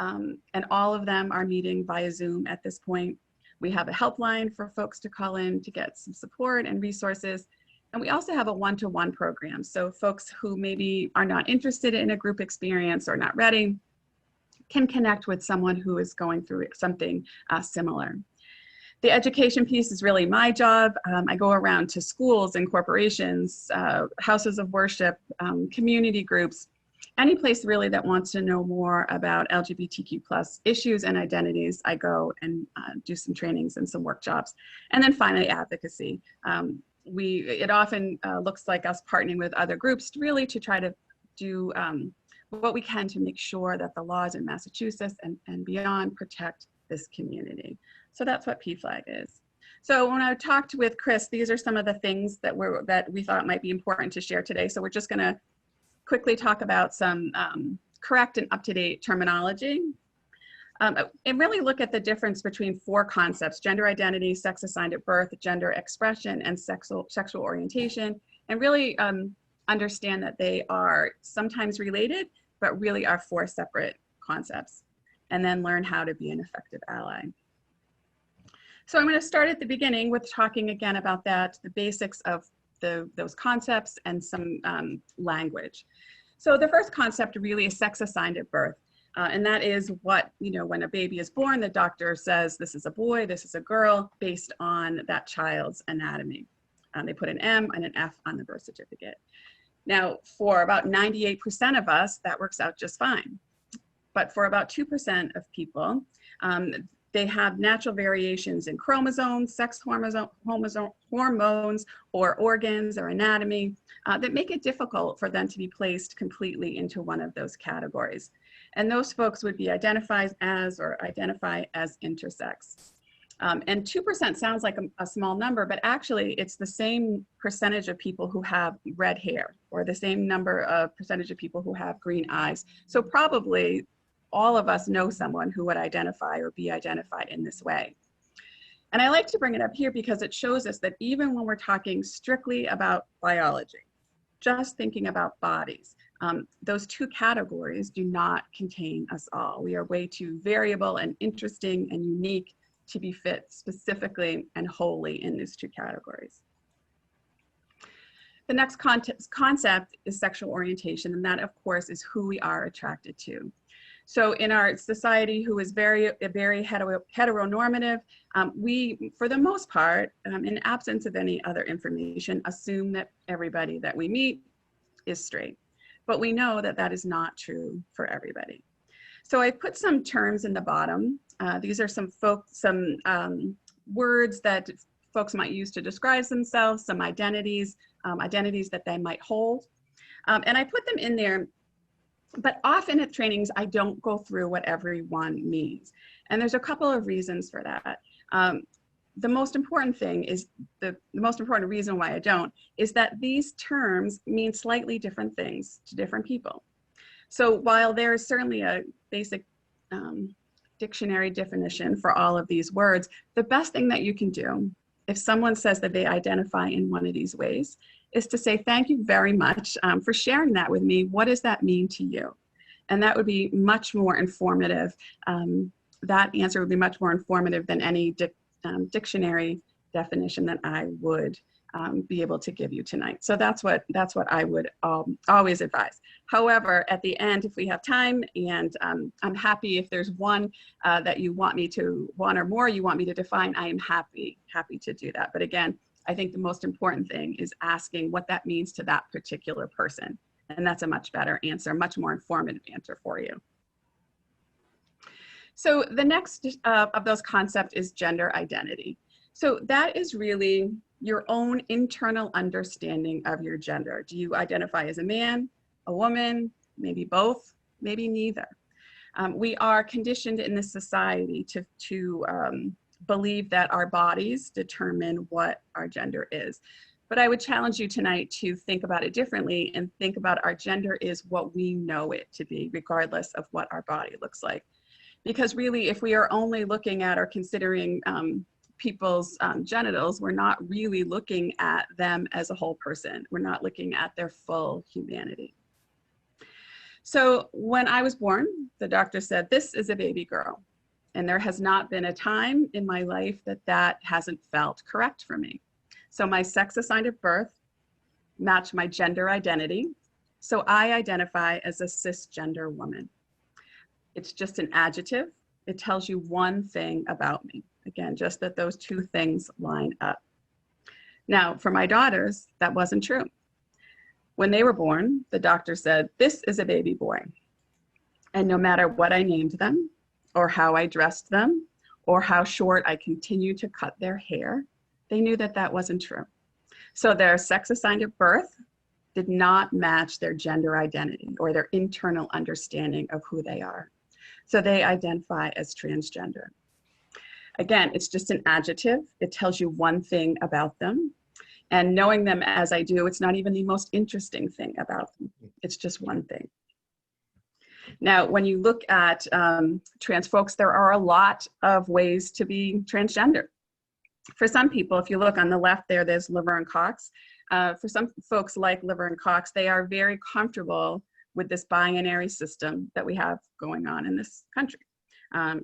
and all of them are meeting via Zoom at this point. We have a helpline for folks to call in to get some support and resources. And we also have a one-to-one program. So folks who maybe are not interested in a group experience or not ready can connect with someone who is going through something similar. The education piece is really my job. I go around to schools and corporations, houses of worship, community groups, any place really that wants to know more about LGBTQ+ issues and identities. I go and do some trainings and some workshops. And then finally, advocacy. It often looks like us partnering with other groups really to try to do what we can to make sure that the laws in Massachusetts and beyond protect this community. So that's what PFLAG is. So when I talked with Chris, these are some of the things that we thought might be important to share today. So we're just going to quickly talk about some correct and up-to-date terminology. And really look at the difference between 4 concepts: gender identity, sex assigned at birth, gender expression, and sexual orientation, and really understand that they are sometimes related, but really are 4 separate concepts, and then learn how to be an effective ally. So I'm going to start at the beginning with talking again about the basics of those concepts and some language. So the first concept really is sex assigned at birth. And that is what, when a baby is born, the doctor says this is a boy, this is a girl, based on that child's anatomy. They put an M and an F on the birth certificate. Now, for about 98% of us, that works out just fine. But for about 2% of people, they have natural variations in chromosomes, sex hormones, or organs or anatomy that make it difficult for them to be placed completely into one of those categories. And those folks would be identified as or identify as intersex. And 2% sounds like a small number, but actually it's the same percentage of people who have red hair, or the same percentage of people who have green eyes. So probably all of us know someone who would identify or be identified in this way. And I like to bring it up here because it shows us that even when we're talking strictly about biology, just thinking about bodies, those 2 categories do not contain us all. We are way too variable and interesting and unique to be fit specifically and wholly in these 2 categories. The next concept is sexual orientation, and that of course is who we are attracted to. So in our society, who is very heteronormative, we, for the most part, in absence of any other information, assume that everybody that we meet is straight. But we know that that is not true for everybody. So I put some terms in the bottom. These are some words that folks might use to describe themselves, some identities that they might hold. And I put them in there. But often at trainings, I don't go through what everyone means. And there's a couple of reasons for that. The most important thing is, the most important reason why I don't, is that these terms mean slightly different things to different people. So while there is certainly a basic dictionary definition for all of these words, the best thing that you can do if someone says that they identify in one of these ways is to say, thank you very much for sharing that with me. What does that mean to you? And that would be much more informative. That answer would be much more informative than any dictionary definition that I would be able to give you tonight. So that's what I would always advise. However, at the end, if we have time, and I'm happy if there's one that you want me to, one or more you want me to define, I am happy to do that. But again, I think the most important thing is asking what that means to that particular person. And that's a much better answer, much more informative answer for you. So the next of those concepts is gender identity. So that is really your own internal understanding of your gender. Do you identify as a man, a woman, maybe both, maybe neither? We are conditioned in this society to believe that our bodies determine what our gender is. But I would challenge you tonight to think about it differently and think about our gender is what we know it to be, regardless of what our body looks like. Because really, if we are only looking at or considering people's genitals, we're not really looking at them as a whole person. We're not looking at their full humanity. So when I was born, the doctor said, this is a baby girl. And there has not been a time in my life that that hasn't felt correct for me. So my sex assigned at birth matched my gender identity. So I identify as a cisgender woman. It's just an adjective. It tells you one thing about me. Again, just that those two things line up. Now, for my daughters, that wasn't true. When they were born, the doctor said, this is a baby boy. And no matter what I named them, or how I dressed them, or how short I continued to cut their hair, they knew that that wasn't true. So their sex assigned at birth did not match their gender identity or their internal understanding of who they are. So they identify as transgender. Again, it's just an adjective. It tells you one thing about them. And knowing them as I do, it's not even the most interesting thing about them. It's just one thing. Now, when you look at trans folks, there are a lot of ways to be transgender. For some people, if you look on the left there, there's Laverne Cox. For some folks like Laverne Cox, they are very comfortable with this binary system that we have going on in this country.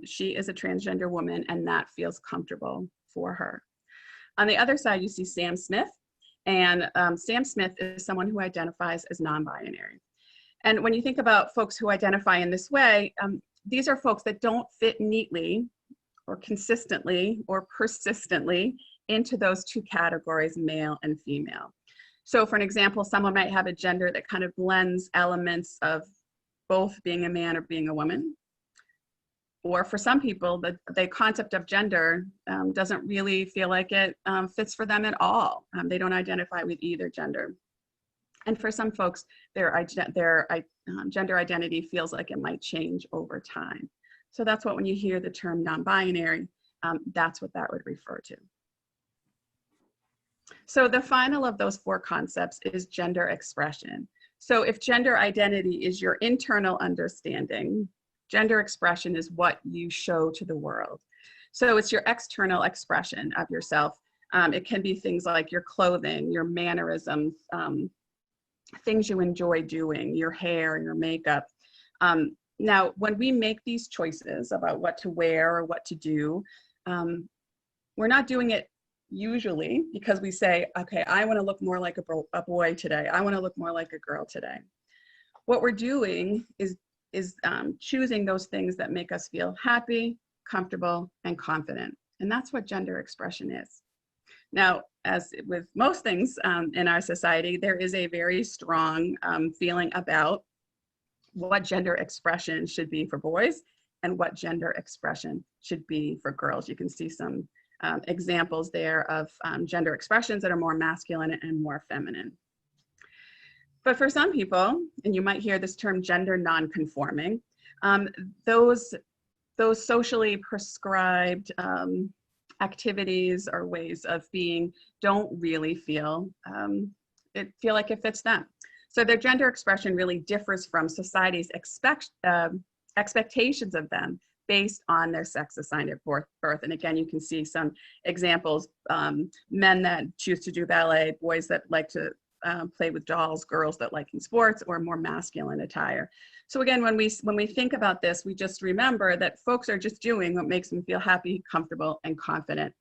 She is a transgender woman, and that feels comfortable for her. On the other side, you see Sam Smith, and Sam Smith is someone who identifies as non-binary. And when you think about folks who identify in this way, these are folks that don't fit neatly or consistently or persistently into those two categories, male and female. So for an example, someone might have a gender that kind of blends elements of both being a man or being a woman. Or for some people, the concept of gender doesn't really feel like it fits for them at all. They don't identify with either gender. And for some folks, their gender identity feels like it might change over time. So that's what, when you hear the term non-binary, that's what that would refer to. So the final of those four concepts is gender expression. So if gender identity is your internal understanding, gender expression is what you show to the world. So it's your external expression of yourself. It can be things like your clothing, your mannerisms, things you enjoy doing, your hair, your makeup. Now, when we make these choices about what to wear or what to do, we're not doing it usually because we say, okay, I want to look more like a boy today. I want to look more like a girl today. What we're doing is choosing those things that make us feel happy, comfortable, and confident. And that's what gender expression is. Now, as with most things in our society, there is a very strong feeling about what gender expression should be for boys and what gender expression should be for girls. You can see some examples there of gender expressions that are more masculine and more feminine. But for some people, and you might hear this term gender non-conforming, those socially prescribed activities or ways of being don't really feel like it fits them. So their gender expression really differs from society's expectations of them based on their sex assigned at birth. And again, you can see some examples, men that choose to do ballet, boys that like to play with dolls, girls that like in sports, or more masculine attire. So again, when we think about this, we just remember that folks are just doing what makes them feel happy, comfortable, and confident.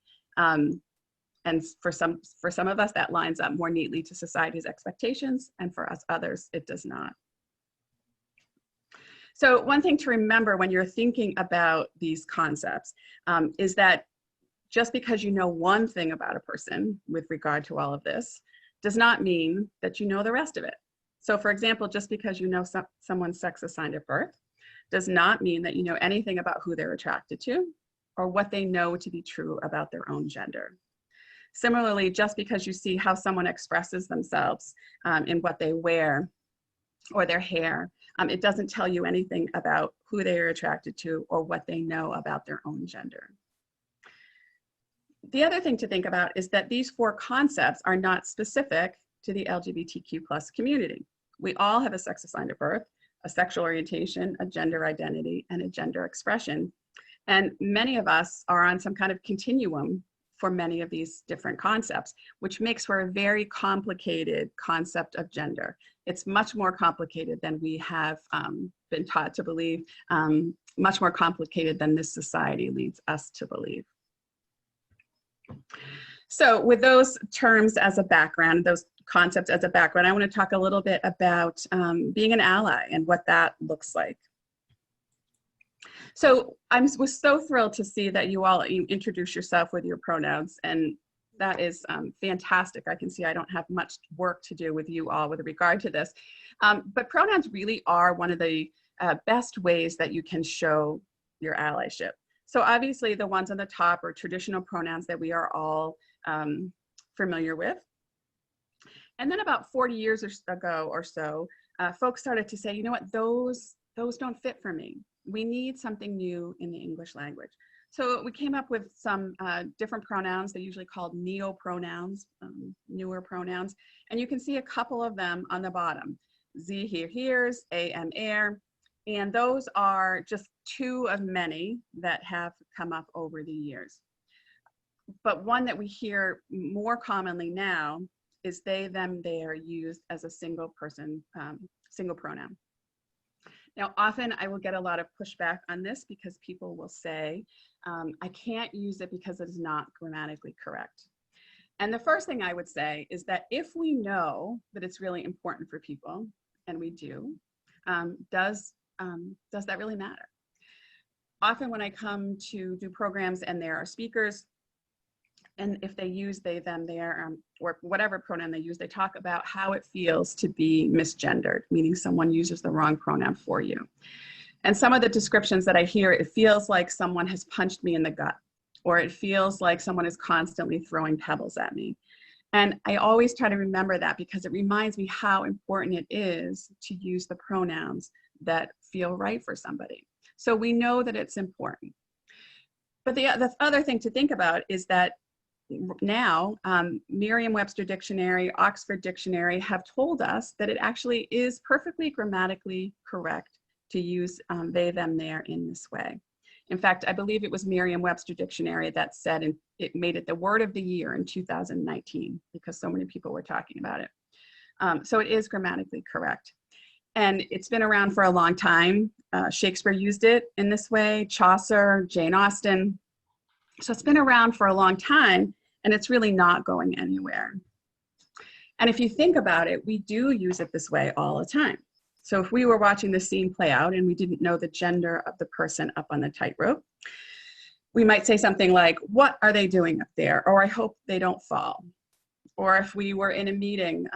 And for some of us, that lines up more neatly to society's expectations, and for us others, it does not. So one thing to remember when you're thinking about these concepts is that just because you know one thing about a person with regard to all of this does not mean that you know the rest of it. So for example, just because you know someone's sex assigned at birth does not mean that you know anything about who they're attracted to or what they know to be true about their own gender. Similarly, just because you see how someone expresses themselves in what they wear or their hair, it doesn't tell you anything about who they are attracted to or what they know about their own gender. The other thing to think about is that these four concepts are not specific to the LGBTQ+ community. We all have a sex assigned at birth, a sexual orientation, a gender identity, and a gender expression. And many of us are on some kind of continuum for many of these different concepts, which makes for a very complicated concept of gender. It's much more complicated than we have been taught to believe, much more complicated than this society leads us to believe. So with those terms as a background, those concepts as a background, I want to talk a little bit about being an ally and what that looks like. So I was so thrilled to see that you all introduce yourself with your pronouns, and that is fantastic. I can see I don't have much work to do with you all with regard to this. But pronouns really are one of the best ways that you can show your allyship. So obviously the ones on the top are traditional pronouns that we are all familiar with. And then about 40 years ago or so, folks started to say, you know what, those don't fit for me. We need something new in the English language. So we came up with some different pronouns. They're usually called neo-pronouns, newer pronouns. And you can see a couple of them on the bottom. Sie, hier, hers, am, er. And those are just two of many that have come up over the years. But one that we hear more commonly now is they, them, they are used as a single person, single pronoun. Now, often I will get a lot of pushback on this because people will say, I can't use it because it is not grammatically correct. And the first thing I would say is that if we know that it's really important for people, and we do, does that really matter? Often when I come to do programs and there are speakers, and if they use they, them, their, or whatever pronoun they use, they talk about how it feels to be misgendered, meaning someone uses the wrong pronoun for you. And some of the descriptions that I hear, it feels like someone has punched me in the gut, or it feels like someone is constantly throwing pebbles at me. And I always try to remember that because it reminds me how important it is to use the pronouns that feel right for somebody. So we know that it's important. But the other thing to think about is that now, Merriam-Webster Dictionary, Oxford Dictionary have told us that it actually is perfectly grammatically correct to use they, them, their in this way. In fact, I believe it was Merriam-Webster Dictionary that said, and it made it the word of the year in 2019 because so many people were talking about it. So it is grammatically correct. And it's been around for a long time. Shakespeare used it in this way, Chaucer, Jane Austen. So it's been around for a long time, and it's really not going anywhere. And if you think about it, we do use it this way all the time. So if we were watching the scene play out and we didn't know the gender of the person up on the tightrope, we might say something like, what are they doing up there? Or I hope they don't fall. Or if we were in a meeting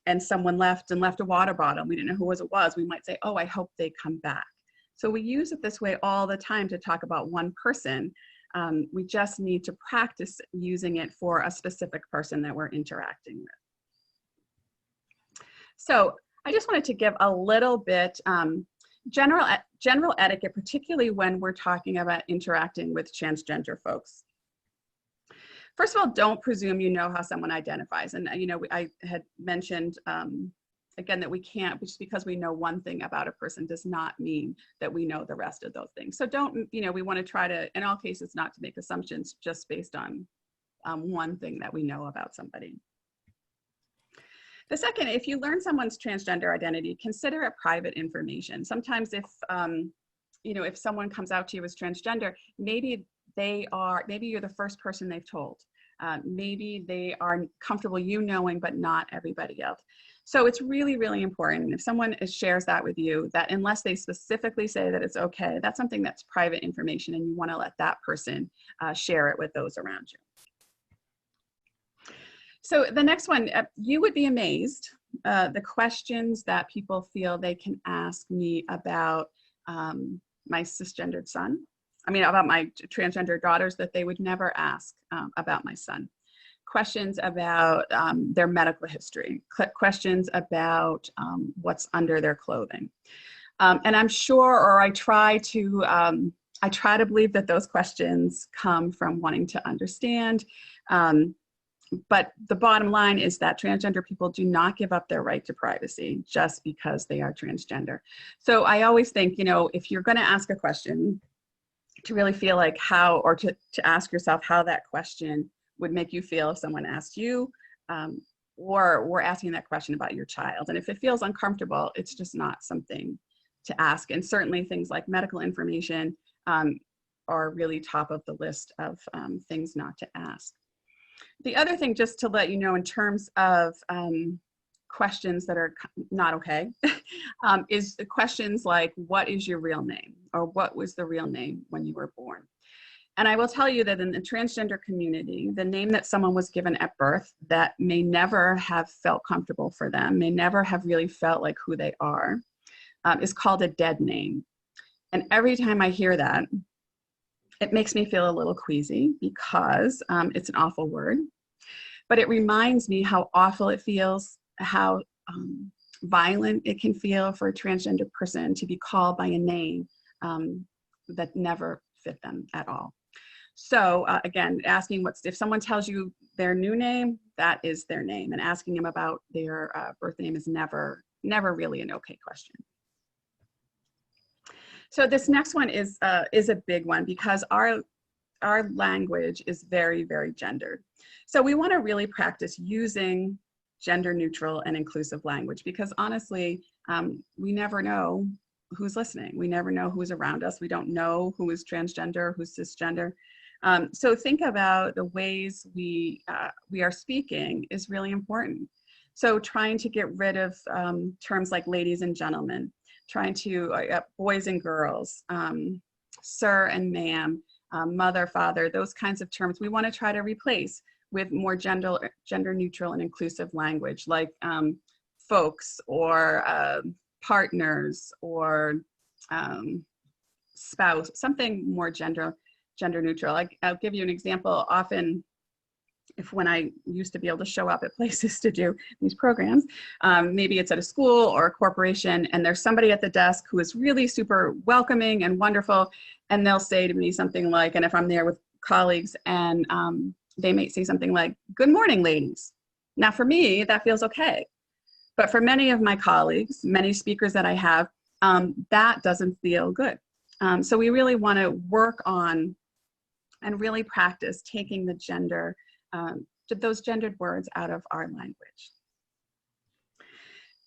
and someone left a water bottle, we didn't know who it was, we might say, oh, I hope they come back. So we use it this way all the time to talk about one person. We just need to practice using it for a specific person that we're interacting with. So I just wanted to give a little bit general etiquette, particularly when we're talking about interacting with transgender folks. First of all, don't presume you know how someone identifies. And you know, I had mentioned again that we can't, just because we know one thing about a person does not mean that we know the rest of those things. So don't, you know, we want to try to, in all cases, not to make assumptions just based on one thing that we know about somebody. The second, if you learn someone's transgender identity, consider it private information. Sometimes if, you know, if someone comes out to you as transgender, maybe you're the first person they've told. Maybe they are comfortable you knowing, but not everybody else. So it's really, really important if someone shares that with you, that unless they specifically say that it's okay, that's something that's private information and you want to let that person share it with those around you. So the next one, you would be amazed the questions that people feel they can ask me about my cisgendered son. I mean, about my transgender daughters that they would never ask about my son. Questions about their medical history, questions about what's under their clothing. And I'm sure, or I try to believe that those questions come from wanting to understand. But the bottom line is that transgender people do not give up their right to privacy just because they are transgender. So I always think, you know, if you're going to ask a question, to really feel like how, or to ask yourself how that question would make you feel if someone asked you, or we're asking that question about your child. And if it feels uncomfortable, it's just not something to ask. And certainly things like medical information are really top of the list of things not to ask. The other thing, just to let you know, in terms of questions that are not okay, is the questions like, what is your real name? Or what was the real name when you were born? And I will tell you that in the transgender community, the name that someone was given at birth that may never have felt comfortable for them, may never have really felt like who they are, is called a dead name. And every time I hear that, it makes me feel a little queasy because it's an awful word. But it reminds me how awful it feels, how violent it can feel for a transgender person to be called by a name that never fit them at all. So again, asking if someone tells you their new name, that is their name, and asking them about their birth name is never really an okay question. So this next one is a big one because our language is very, very gendered. So we want to really practice using gender neutral and inclusive language because honestly, we never know who's listening. We never know who's around us. We don't know who is transgender, who's cisgender. So think about the ways we are speaking is really important. So trying to get rid of terms like ladies and gentlemen, trying to boys and girls, sir and ma'am, mother, father, those kinds of terms we want to try to replace with more gender neutral and inclusive language like folks or partners or spouse, something more gender neutral. I'll give you an example. Often, when I used to be able to show up at places to do these programs, maybe it's at a school or a corporation, and there's somebody at the desk who is really super welcoming and wonderful, and they'll say to me something like, and if I'm there with colleagues, and they may say something like, "Good morning, ladies." Now for me, that feels okay. But for many of my colleagues, many speakers that I have, that doesn't feel good. So we really want to work on and really practice taking the gender, those gendered words out of our language.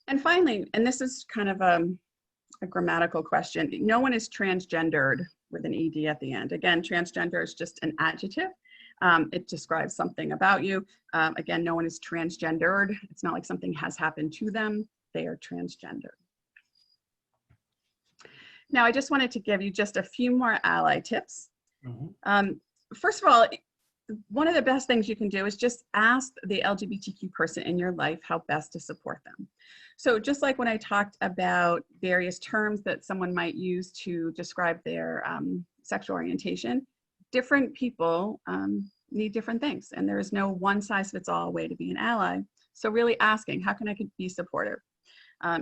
And finally, and this is kind of a grammatical question, no one is transgendered with an ED at the end. Again, transgender is just an adjective. It describes something about you. Again, no one is transgendered. It's not like something has happened to them. They are transgender. Now, I just wanted to give you just a few more ally tips. First of all, one of the best things you can do is just ask the LGBTQ person in your life how best to support them. So just like when I talked about various terms that someone might use to describe their sexual orientation, different people need different things, and there is no one size fits all way to be an ally. So really asking, how can I be supportive?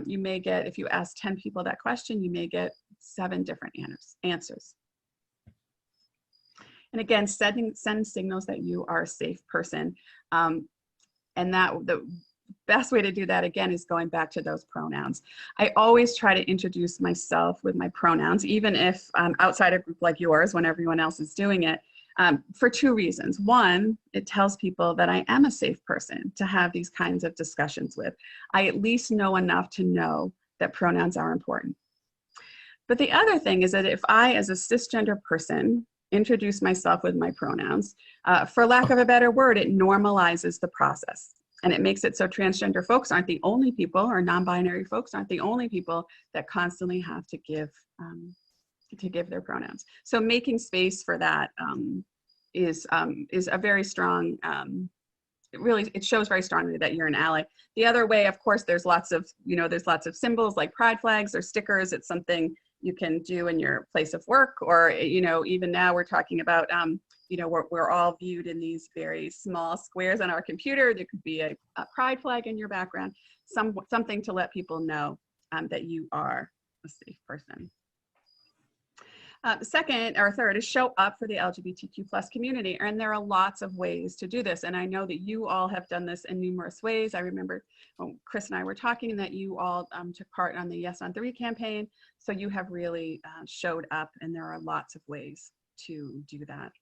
You may get, if you ask 10 people that question, you may get 7 different answers. And again, send signals that you are a safe person. And that the best way to do that, again, is going back to those pronouns. I always try to introduce myself with my pronouns, even if I'm outside a group like yours when everyone else is doing it, for 2 reasons. One, it tells people that I am a safe person to have these kinds of discussions with. I at least know enough to know that pronouns are important. But the other thing is that if I, as a cisgender person, introduce myself with my pronouns, for lack of a better word, it normalizes the process. And it makes it so transgender folks aren't the only people, or non-binary folks aren't the only people that constantly have to give their pronouns. So making space for that is a very strong, it shows very strongly that you're an ally. The other way, of course, there's lots of symbols like pride flags or stickers. It's something you can do in your place of work, or, even now we're talking about, we're all viewed in these very small squares on our computer. There could be a pride flag in your background, something to let people know that you are a safe person. Second or third is show up for the LGBTQ+ community. And there are lots of ways to do this. And I know that you all have done this in numerous ways. I remember when Chris and I were talking that you all took part on the Yes on 3 campaign. So you have really showed up, and there are lots of ways to do that.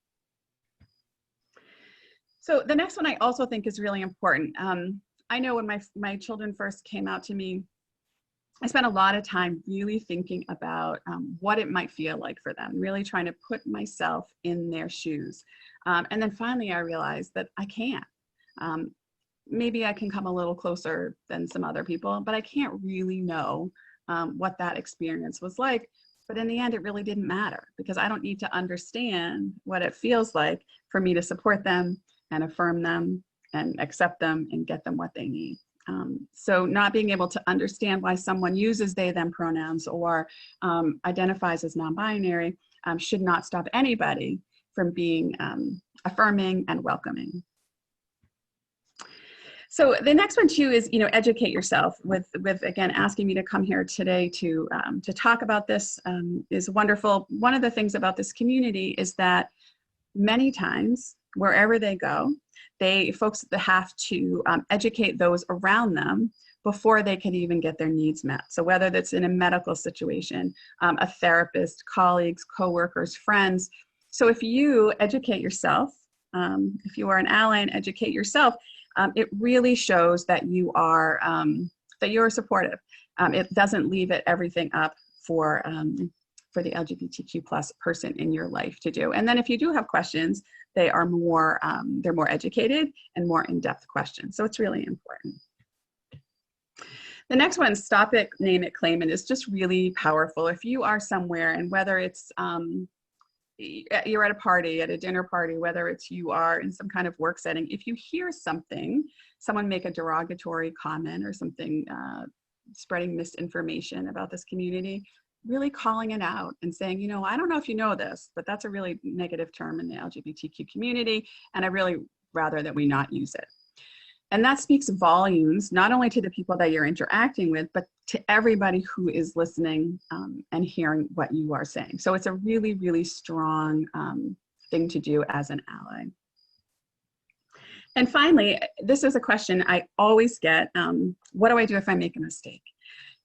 So the next one I also think is really important. I know when my children first came out to me, I spent a lot of time really thinking about what it might feel like for them, really trying to put myself in their shoes. And then finally I realized that I can't. Maybe I can come a little closer than some other people, but I can't really know what that experience was like. But in the end, it really didn't matter because I don't need to understand what it feels like for me to support them and affirm them and accept them and get them what they need. So not being able to understand why someone uses they, them pronouns or identifies as non-binary should not stop anybody from being affirming and welcoming. So the next one too is, educate yourself with again, asking me to come here today to talk about this is wonderful. One of the things about this community is that many times, wherever they go, folks have to educate those around them before they can even get their needs met. So whether that's in a medical situation, a therapist, colleagues, coworkers, friends. So if you educate yourself, if you are an ally and educate yourself, it really shows that you are supportive. It doesn't leave everything up for the LGBTQ plus person in your life to do. And then if you do have questions, they're more educated and more in-depth questions. So it's really important. The next one, stop it, name it, claim it, is just really powerful. If you are somewhere, and whether it's you're at a party, at a dinner party, whether it's you are in some kind of work setting, if you hear someone make a derogatory comment or something spreading misinformation about this community, really calling it out and saying, I don't know if you know this, but that's a really negative term in the LGBTQ community, and I really rather that we not use it. And that speaks volumes, not only to the people that you're interacting with, but to everybody who is listening and hearing what you are saying. So it's a really, really strong thing to do as an ally. And finally, this is a question I always get, what do I do if I make a mistake?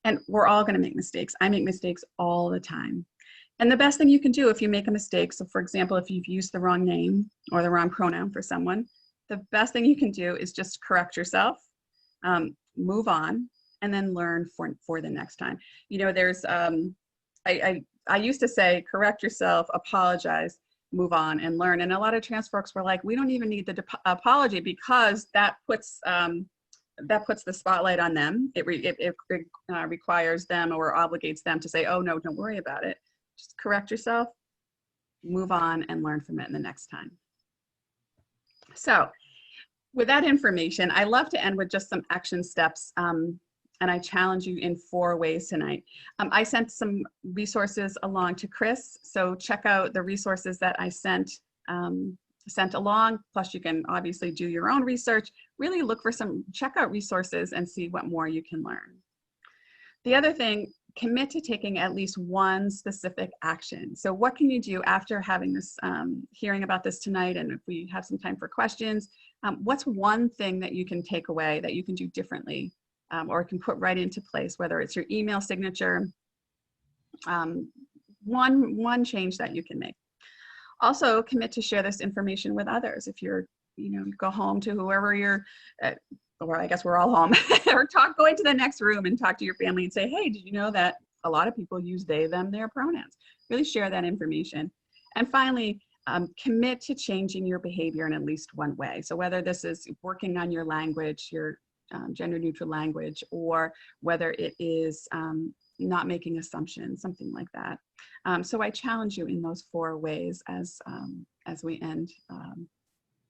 And we're all gonna make mistakes. I make mistakes all the time. And the best thing you can do if you make a mistake, so for example, if you've used the wrong name or the wrong pronoun for someone, the best thing you can do is just correct yourself, move on, and then learn for the next time. There's, I used to say, correct yourself, apologize, move on, and learn. And a lot of trans folks were like, we don't even need the apology because that puts the spotlight on them. It requires them or obligates them to say, oh no, don't worry about it. Just correct yourself, move on, and learn from it in the next time. So with that information, I love to end with just some action steps, and I challenge you in 4 ways tonight. I sent some resources along to Chris, so check out the resources that I sent along, plus you can obviously do your own research, really look for check out resources and see what more you can learn. The other thing, commit to taking at least one specific action. So what can you do after having this, hearing about this tonight, and if we have some time for questions, what's one thing that you can take away that you can do differently or can put right into place, whether it's your email signature, one change that you can make. Also commit to share this information with others. If you're, go home to whoever you're, or I guess we're all home, or go into the next room and talk to your family and say, hey, did you know that a lot of people use they, them, their pronouns? Really share that information. And finally, commit to changing your behavior in at least one way. So whether this is working on your language, your gender neutral language, or whether it is not making assumptions, something like that. So I challenge you in those 4 ways as we end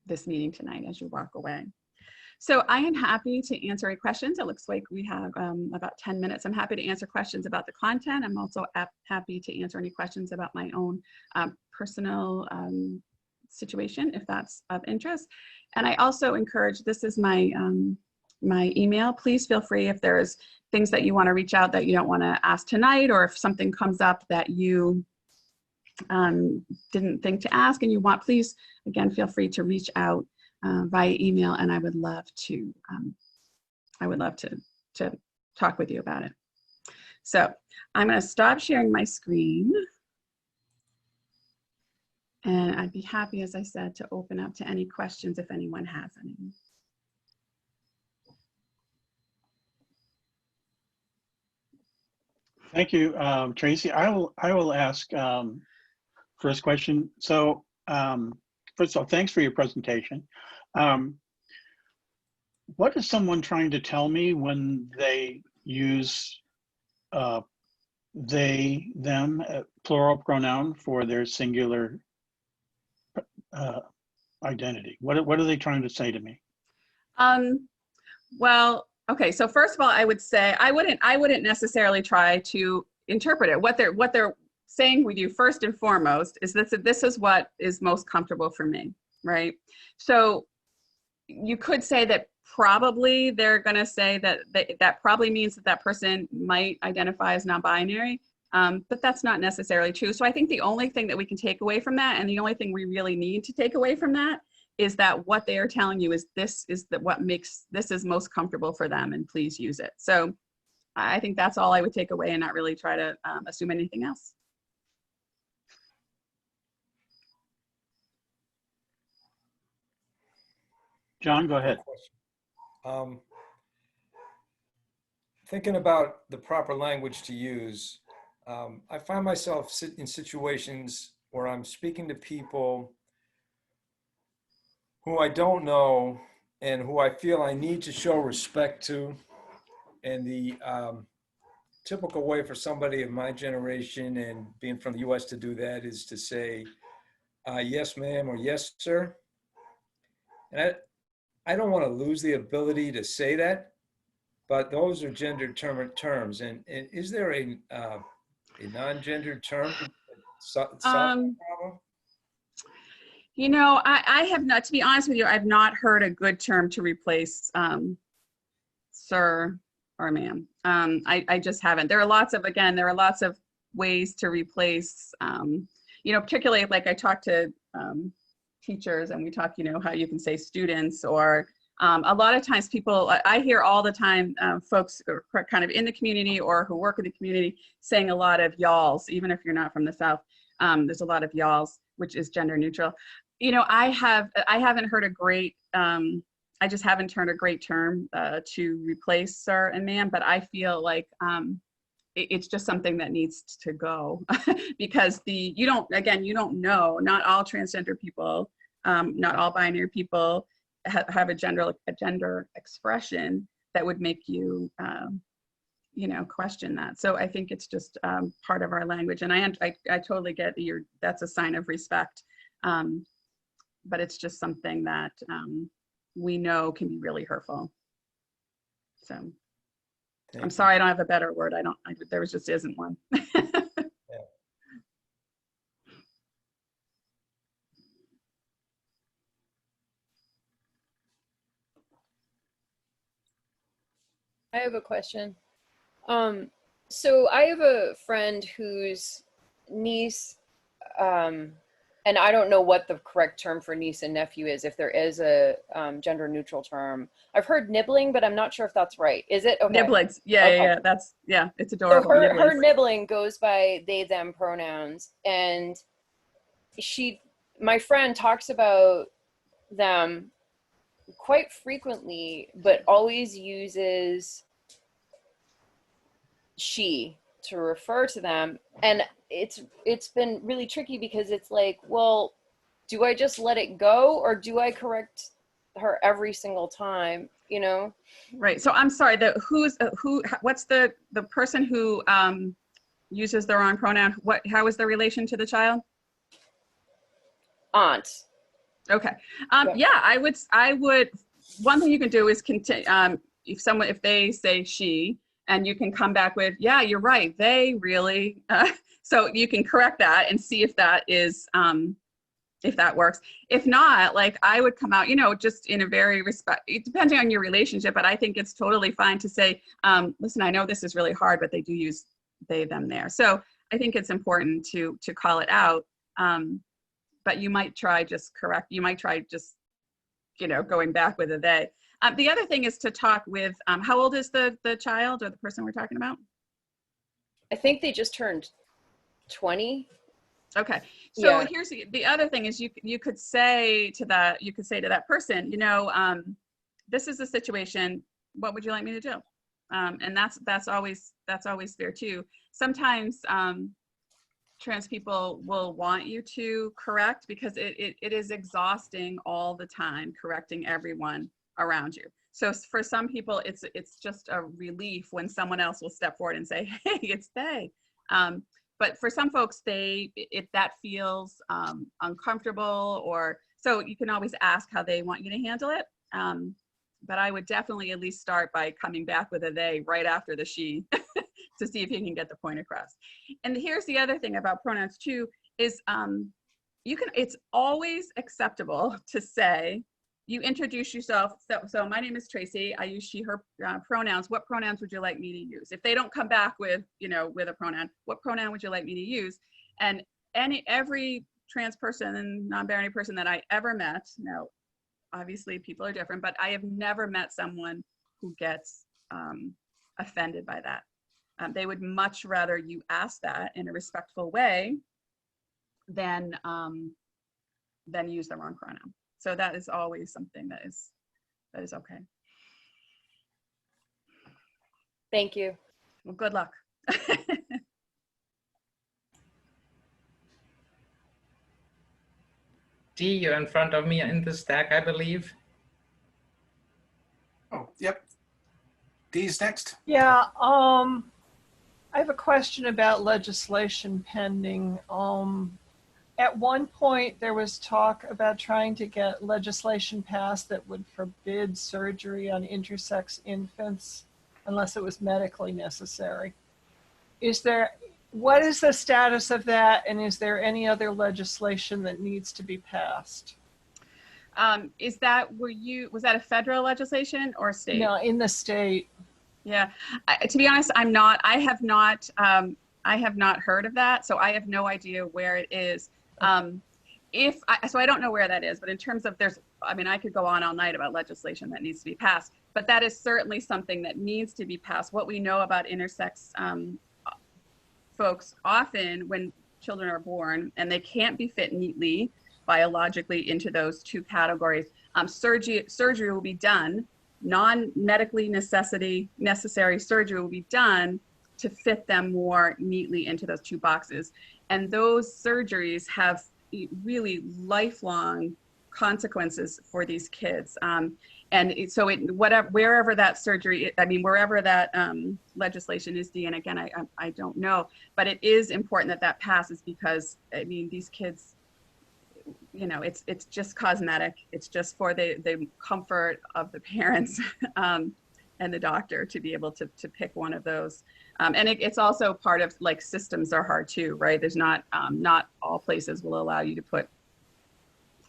this meeting tonight, as you walk away. So I am happy to answer any questions. It looks like we have about 10 minutes. I'm happy to answer questions about the content. I'm also happy to answer any questions about my own personal situation, if that's of interest. And I also encourage, this is my my email. Please feel free if there's things that you want to reach out that you don't want to ask tonight, or if something comes up that you didn't think to ask and you want, please, again, feel free to reach out via email, and I would love to talk with you about it. So I'm going to stop sharing my screen. And I'd be happy, as I said, to open up to any questions if anyone has any. Thank you, Tracy. I will ask first question. So first of all, thanks for your presentation. What is someone trying to tell me when they use they, them, plural pronoun for their singular identity? What are they trying to say to me? Well, okay. So first of all, I would say I wouldn't necessarily try to interpret it. What they're saying with you first and foremost is this is what is most comfortable for me, right? So you could say that probably they're going to say that that probably means that that person might identify as non-binary, but that's not necessarily true. So I think the only thing that we can take away from that, and the only thing we really need to take away from that, is that what they are telling you is this is what makes this is most comfortable for them, and please use it. So I think that's all I would take away, and not really try to assume anything else. John, go ahead. Thinking about the proper language to use, I find myself in situations where I'm speaking to people who I don't know and who I feel I need to show respect to. And the typical way for somebody of my generation and being from the US to do that is to say, yes, ma'am, or yes, sir. And I don't want to lose the ability to say that, but those are gendered terms. And is there a non-gendered term? You know, I have not, to be honest with you, I've not heard a good term to replace sir or ma'am. I just haven't. There are lots of ways to replace, you know, particularly like I talk to teachers and we talk, you know, how you can say students, or a lot of times people, I hear all the time folks who are kind of in the community or who work in the community saying a lot of y'alls, even if you're not from the South. There's a lot of y'alls, which is gender neutral. You know, I haven't heard a great, I just haven't heard a great term to replace sir and ma'am, but I feel like it's just something that needs to go because you don't know, not all transgender people, not all binary people have a gender expression that would make you, you know, question that. So I think it's just part of our language, and I totally get that's a sign of respect, but it's just something that we know can be really hurtful. So I'm sorry, I don't have a better word. There just isn't one. I have a question. So I have a friend whose niece, and I don't know what the correct term for niece and nephew is, if there is a gender neutral term. I've heard nibbling, but I'm not sure if that's right. Is it? Okay. Nibblings. Yeah, okay. Yeah, it's adorable. So her nibbling goes by they, them pronouns. And my friend talks about them quite frequently, but always uses she to refer to them. And it's been really tricky because it's like, well, do I just let it go or do I correct her every single time, you know? Right. So I'm sorry, what's the person who uses the wrong pronoun? How is the relation to the child? Aunt. Okay. Yeah, I would, one thing you can do is continue, if they say she, and you can come back with, yeah, you're right, they really, so you can correct that and see if that is, if that works. If not, like I would come out, you know, just in a very depending on your relationship, but I think it's totally fine to say, listen, I know this is really hard, but they do use they, them there. So I think it's important to call it out. But you might try just, you know, going back with a they. The other thing is to talk with, how old is the child or the person we're talking about? I think they just turned 20. Okay. So Yeah. here's the other thing is you could say to that person, you know, this is the situation. What would you like me to do? And that's always fair too. Sometimes trans people will want you to correct because it is exhausting all the time correcting everyone around you. So for some people, it's just a relief when someone else will step forward and say, "Hey, it's they." But for some folks, that feels uncomfortable, or so you can always ask how they want you to handle it. But I would definitely at least start by coming back with a they right after the she to see if you can get the point across. And here's the other thing about pronouns too, is it's always acceptable to say, you introduce yourself. So my name is Tracy. I use she, her pronouns. What pronouns would you like me to use? If they don't come back with, with a pronoun, what pronoun would you like me to use? And every trans person and non-binary person that I ever met, now, obviously people are different, but I have never met someone who gets offended by that. They would much rather you ask that in a respectful way than use the wrong pronoun. So that is always something that is okay. Thank you. Well, good luck. Dee, you're in front of me in the stack, I believe. Oh, yep. Dee's next. Yeah, I have a question about legislation pending. At one point, there was talk about trying to get legislation passed that would forbid surgery on intersex infants unless it was medically necessary. What is the status of that, and is there any other legislation that needs to be passed? Was that a federal legislation or state? No, in the state. Yeah, to be honest, I have not heard of that, so I have no idea where it is. So I don't know where that is, but in terms of I could go on all night about legislation that needs to be passed, but that is certainly something that needs to be passed. What we know about intersex folks, often when children are born and they can't be fit neatly biologically into those two categories, surgery will be done, non-medically necessary surgery will be done to fit them more neatly into those two boxes. And those surgeries have really lifelong consequences for these kids. And so wherever that surgery, wherever that legislation is, Dee, and again, I don't know, but it is important that passes because, these kids, it's just cosmetic. It's just for the comfort of the parents and the doctor to be able to pick one of those. And it's also part of, like, systems are hard too, right? There's not all places will allow you to put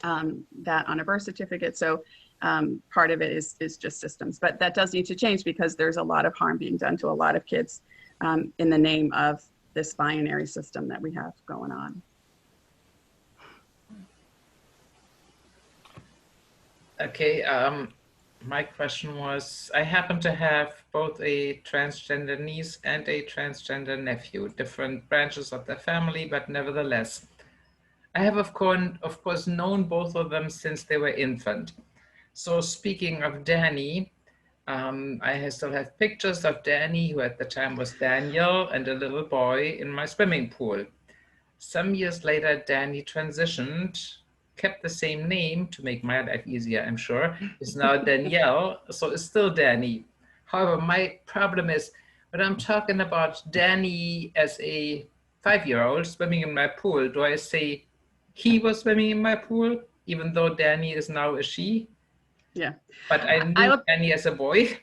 that on a birth certificate. So part of it is just systems, but that does need to change because there's a lot of harm being done to a lot of kids in the name of this binary system that we have going on. Okay, my question was, I happen to have both a transgender niece and a transgender nephew, different branches of the family, but nevertheless. I have, of course, known both of them since they were infant. So speaking of Danny, I still have pictures of Danny, who at the time was Daniel, and a little boy in my swimming pool. Some years later, Danny transitioned, kept the same name to make my life easier, I'm sure, is now Danielle, so it's still Danny. However, my problem is when I'm talking about Danny as a 5-year-old swimming in my pool, do I say he was swimming in my pool, even though Danny is now a she? Yeah. But I knew Danny as a boy.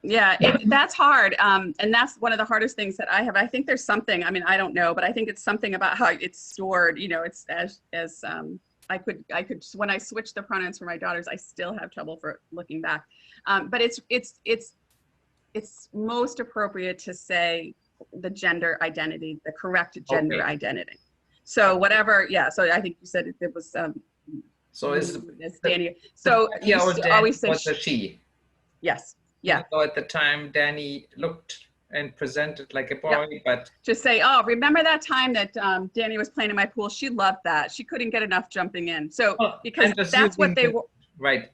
Yeah, that's hard. And that's one of the hardest things that I have. I think there's something, I don't know, but I think it's something about how it's stored, it's as I could, when I switch the pronouns for my daughters, I still have trouble for looking back. But it's most appropriate to say the gender identity, the correct gender identity. So whatever, yeah. So I think you said it was. So it's Danny. So you always say was a she. Yes. Yeah. So at the time, Danny looked and present it like a boy, but Just say, oh, remember that time that Danny was playing in my pool? She loved that. She couldn't get enough jumping in. So because I'm just that's what using they the- were. right.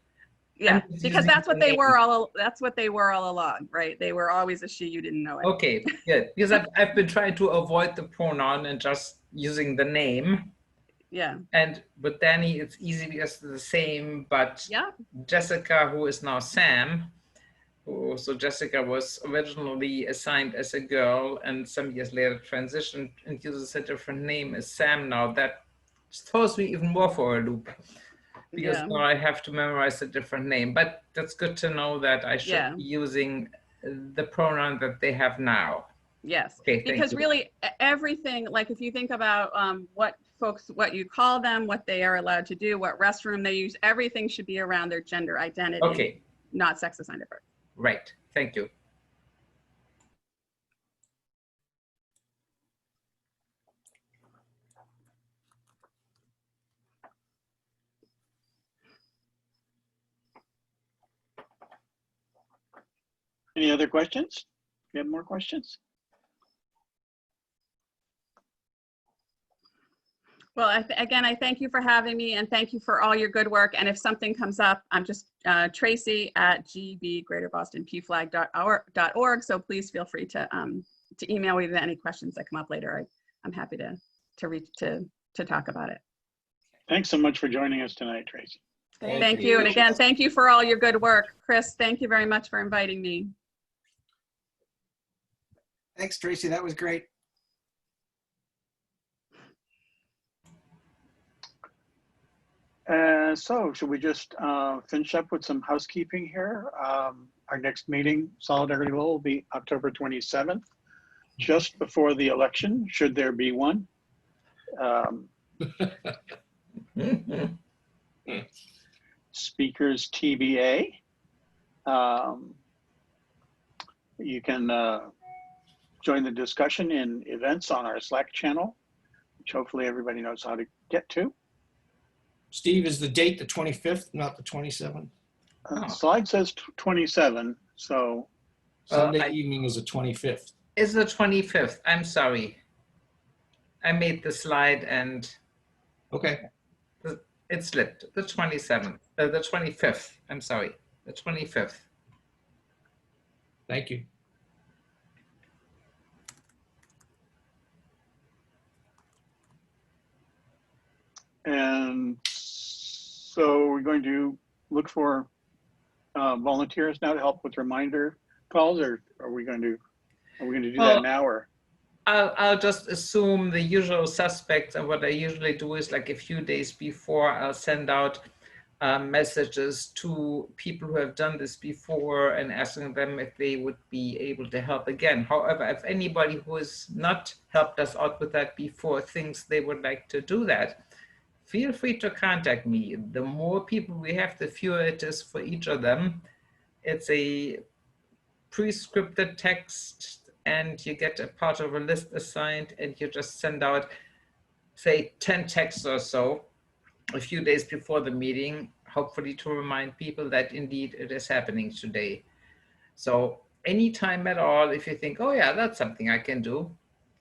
Yeah, I'm just because using that's what the they name. were all. That's what they were all along, right? They were always a she. You didn't know it. Okay, good. Because I've been trying to avoid the pronoun and just using the name. Yeah. And with Danny, it's easy because it's the same, but Yeah. Jessica, who is now Sam, so Jessica was originally assigned as a girl and some years later transitioned and uses a different name as Sam now. That throws me even more for a loop because Yeah. now I have to memorize a different name. But that's good to know that I should Yeah. be using the pronoun that they have now. Yes. Okay, thank Because you. really everything, like if you think about what you call them, what they are allowed to do, what restroom they use, everything should be around their gender identity. Okay. Not sex assigned at birth. Right. Thank you. Any other questions? You have more questions? Well, again, I thank you for having me and thank you for all your good work. And if something comes up, I'm just Tracy at gbgreaterbostonpflag.org. So please feel free to email me with any questions that come up later. I'm happy to talk about it. Thanks so much for joining us tonight, Tracy. Thank you. And again, thank you for all your good work. Chris, thank you very much for inviting me. Thanks, Tracy. That was great. So should we just finish up with some housekeeping here? Our next meeting, Solidarity Lowell, will be October 27th, just before the election, should there be one. Speakers TBA. You can join the discussion in events on our Slack channel, which hopefully everybody knows how to get to. Steve, is the date the 25th, not the 27th? Slide says 27, so. Sunday evening is the 25th. It's the 25th. I'm sorry. I made the slide and okay, it slipped. The 27th, the 25th. I'm sorry, the 25th. Thank you. And so we're going to look for volunteers now to help with reminder calls, or are we going to do that now, or? I'll just assume the usual suspects, and what I usually do is like a few days before I'll send out messages to people who have done this before and asking them if they would be able to help again. However, if anybody who has not helped us out with that before thinks they would like to do that, feel free to contact me. The more people we have, the fewer it is for each of them. It's a pre-scripted text and you get a part of a list assigned and you just send out, say, 10 texts or so a few days before the meeting, hopefully to remind people that indeed it is happening today. So anytime at all, if you think, oh yeah, that's something I can do,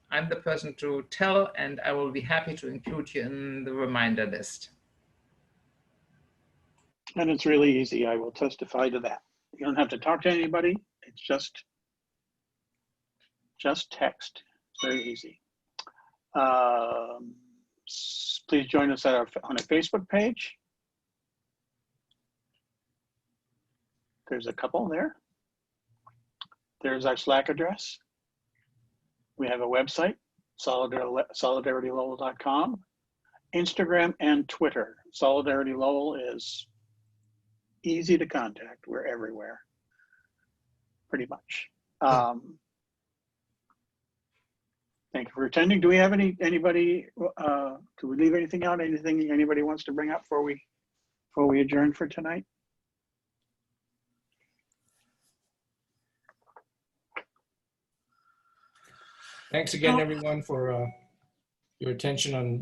I'm the person to tell, and I will be happy to include you in the reminder list. And it's really easy. I will testify to that. You don't have to talk to anybody. It's just text. It's very easy. Please join us on a Facebook page. There's a couple there. There's our Slack address. We have a website, solidaritylowell.com, Instagram and Twitter. Solidarity Lowell is easy to contact. We're everywhere, pretty much. Thank you for attending. Do we have anybody? Do we leave anything out? Anything anybody wants to bring up before we adjourn for tonight? Thanks again, everyone, for your attention on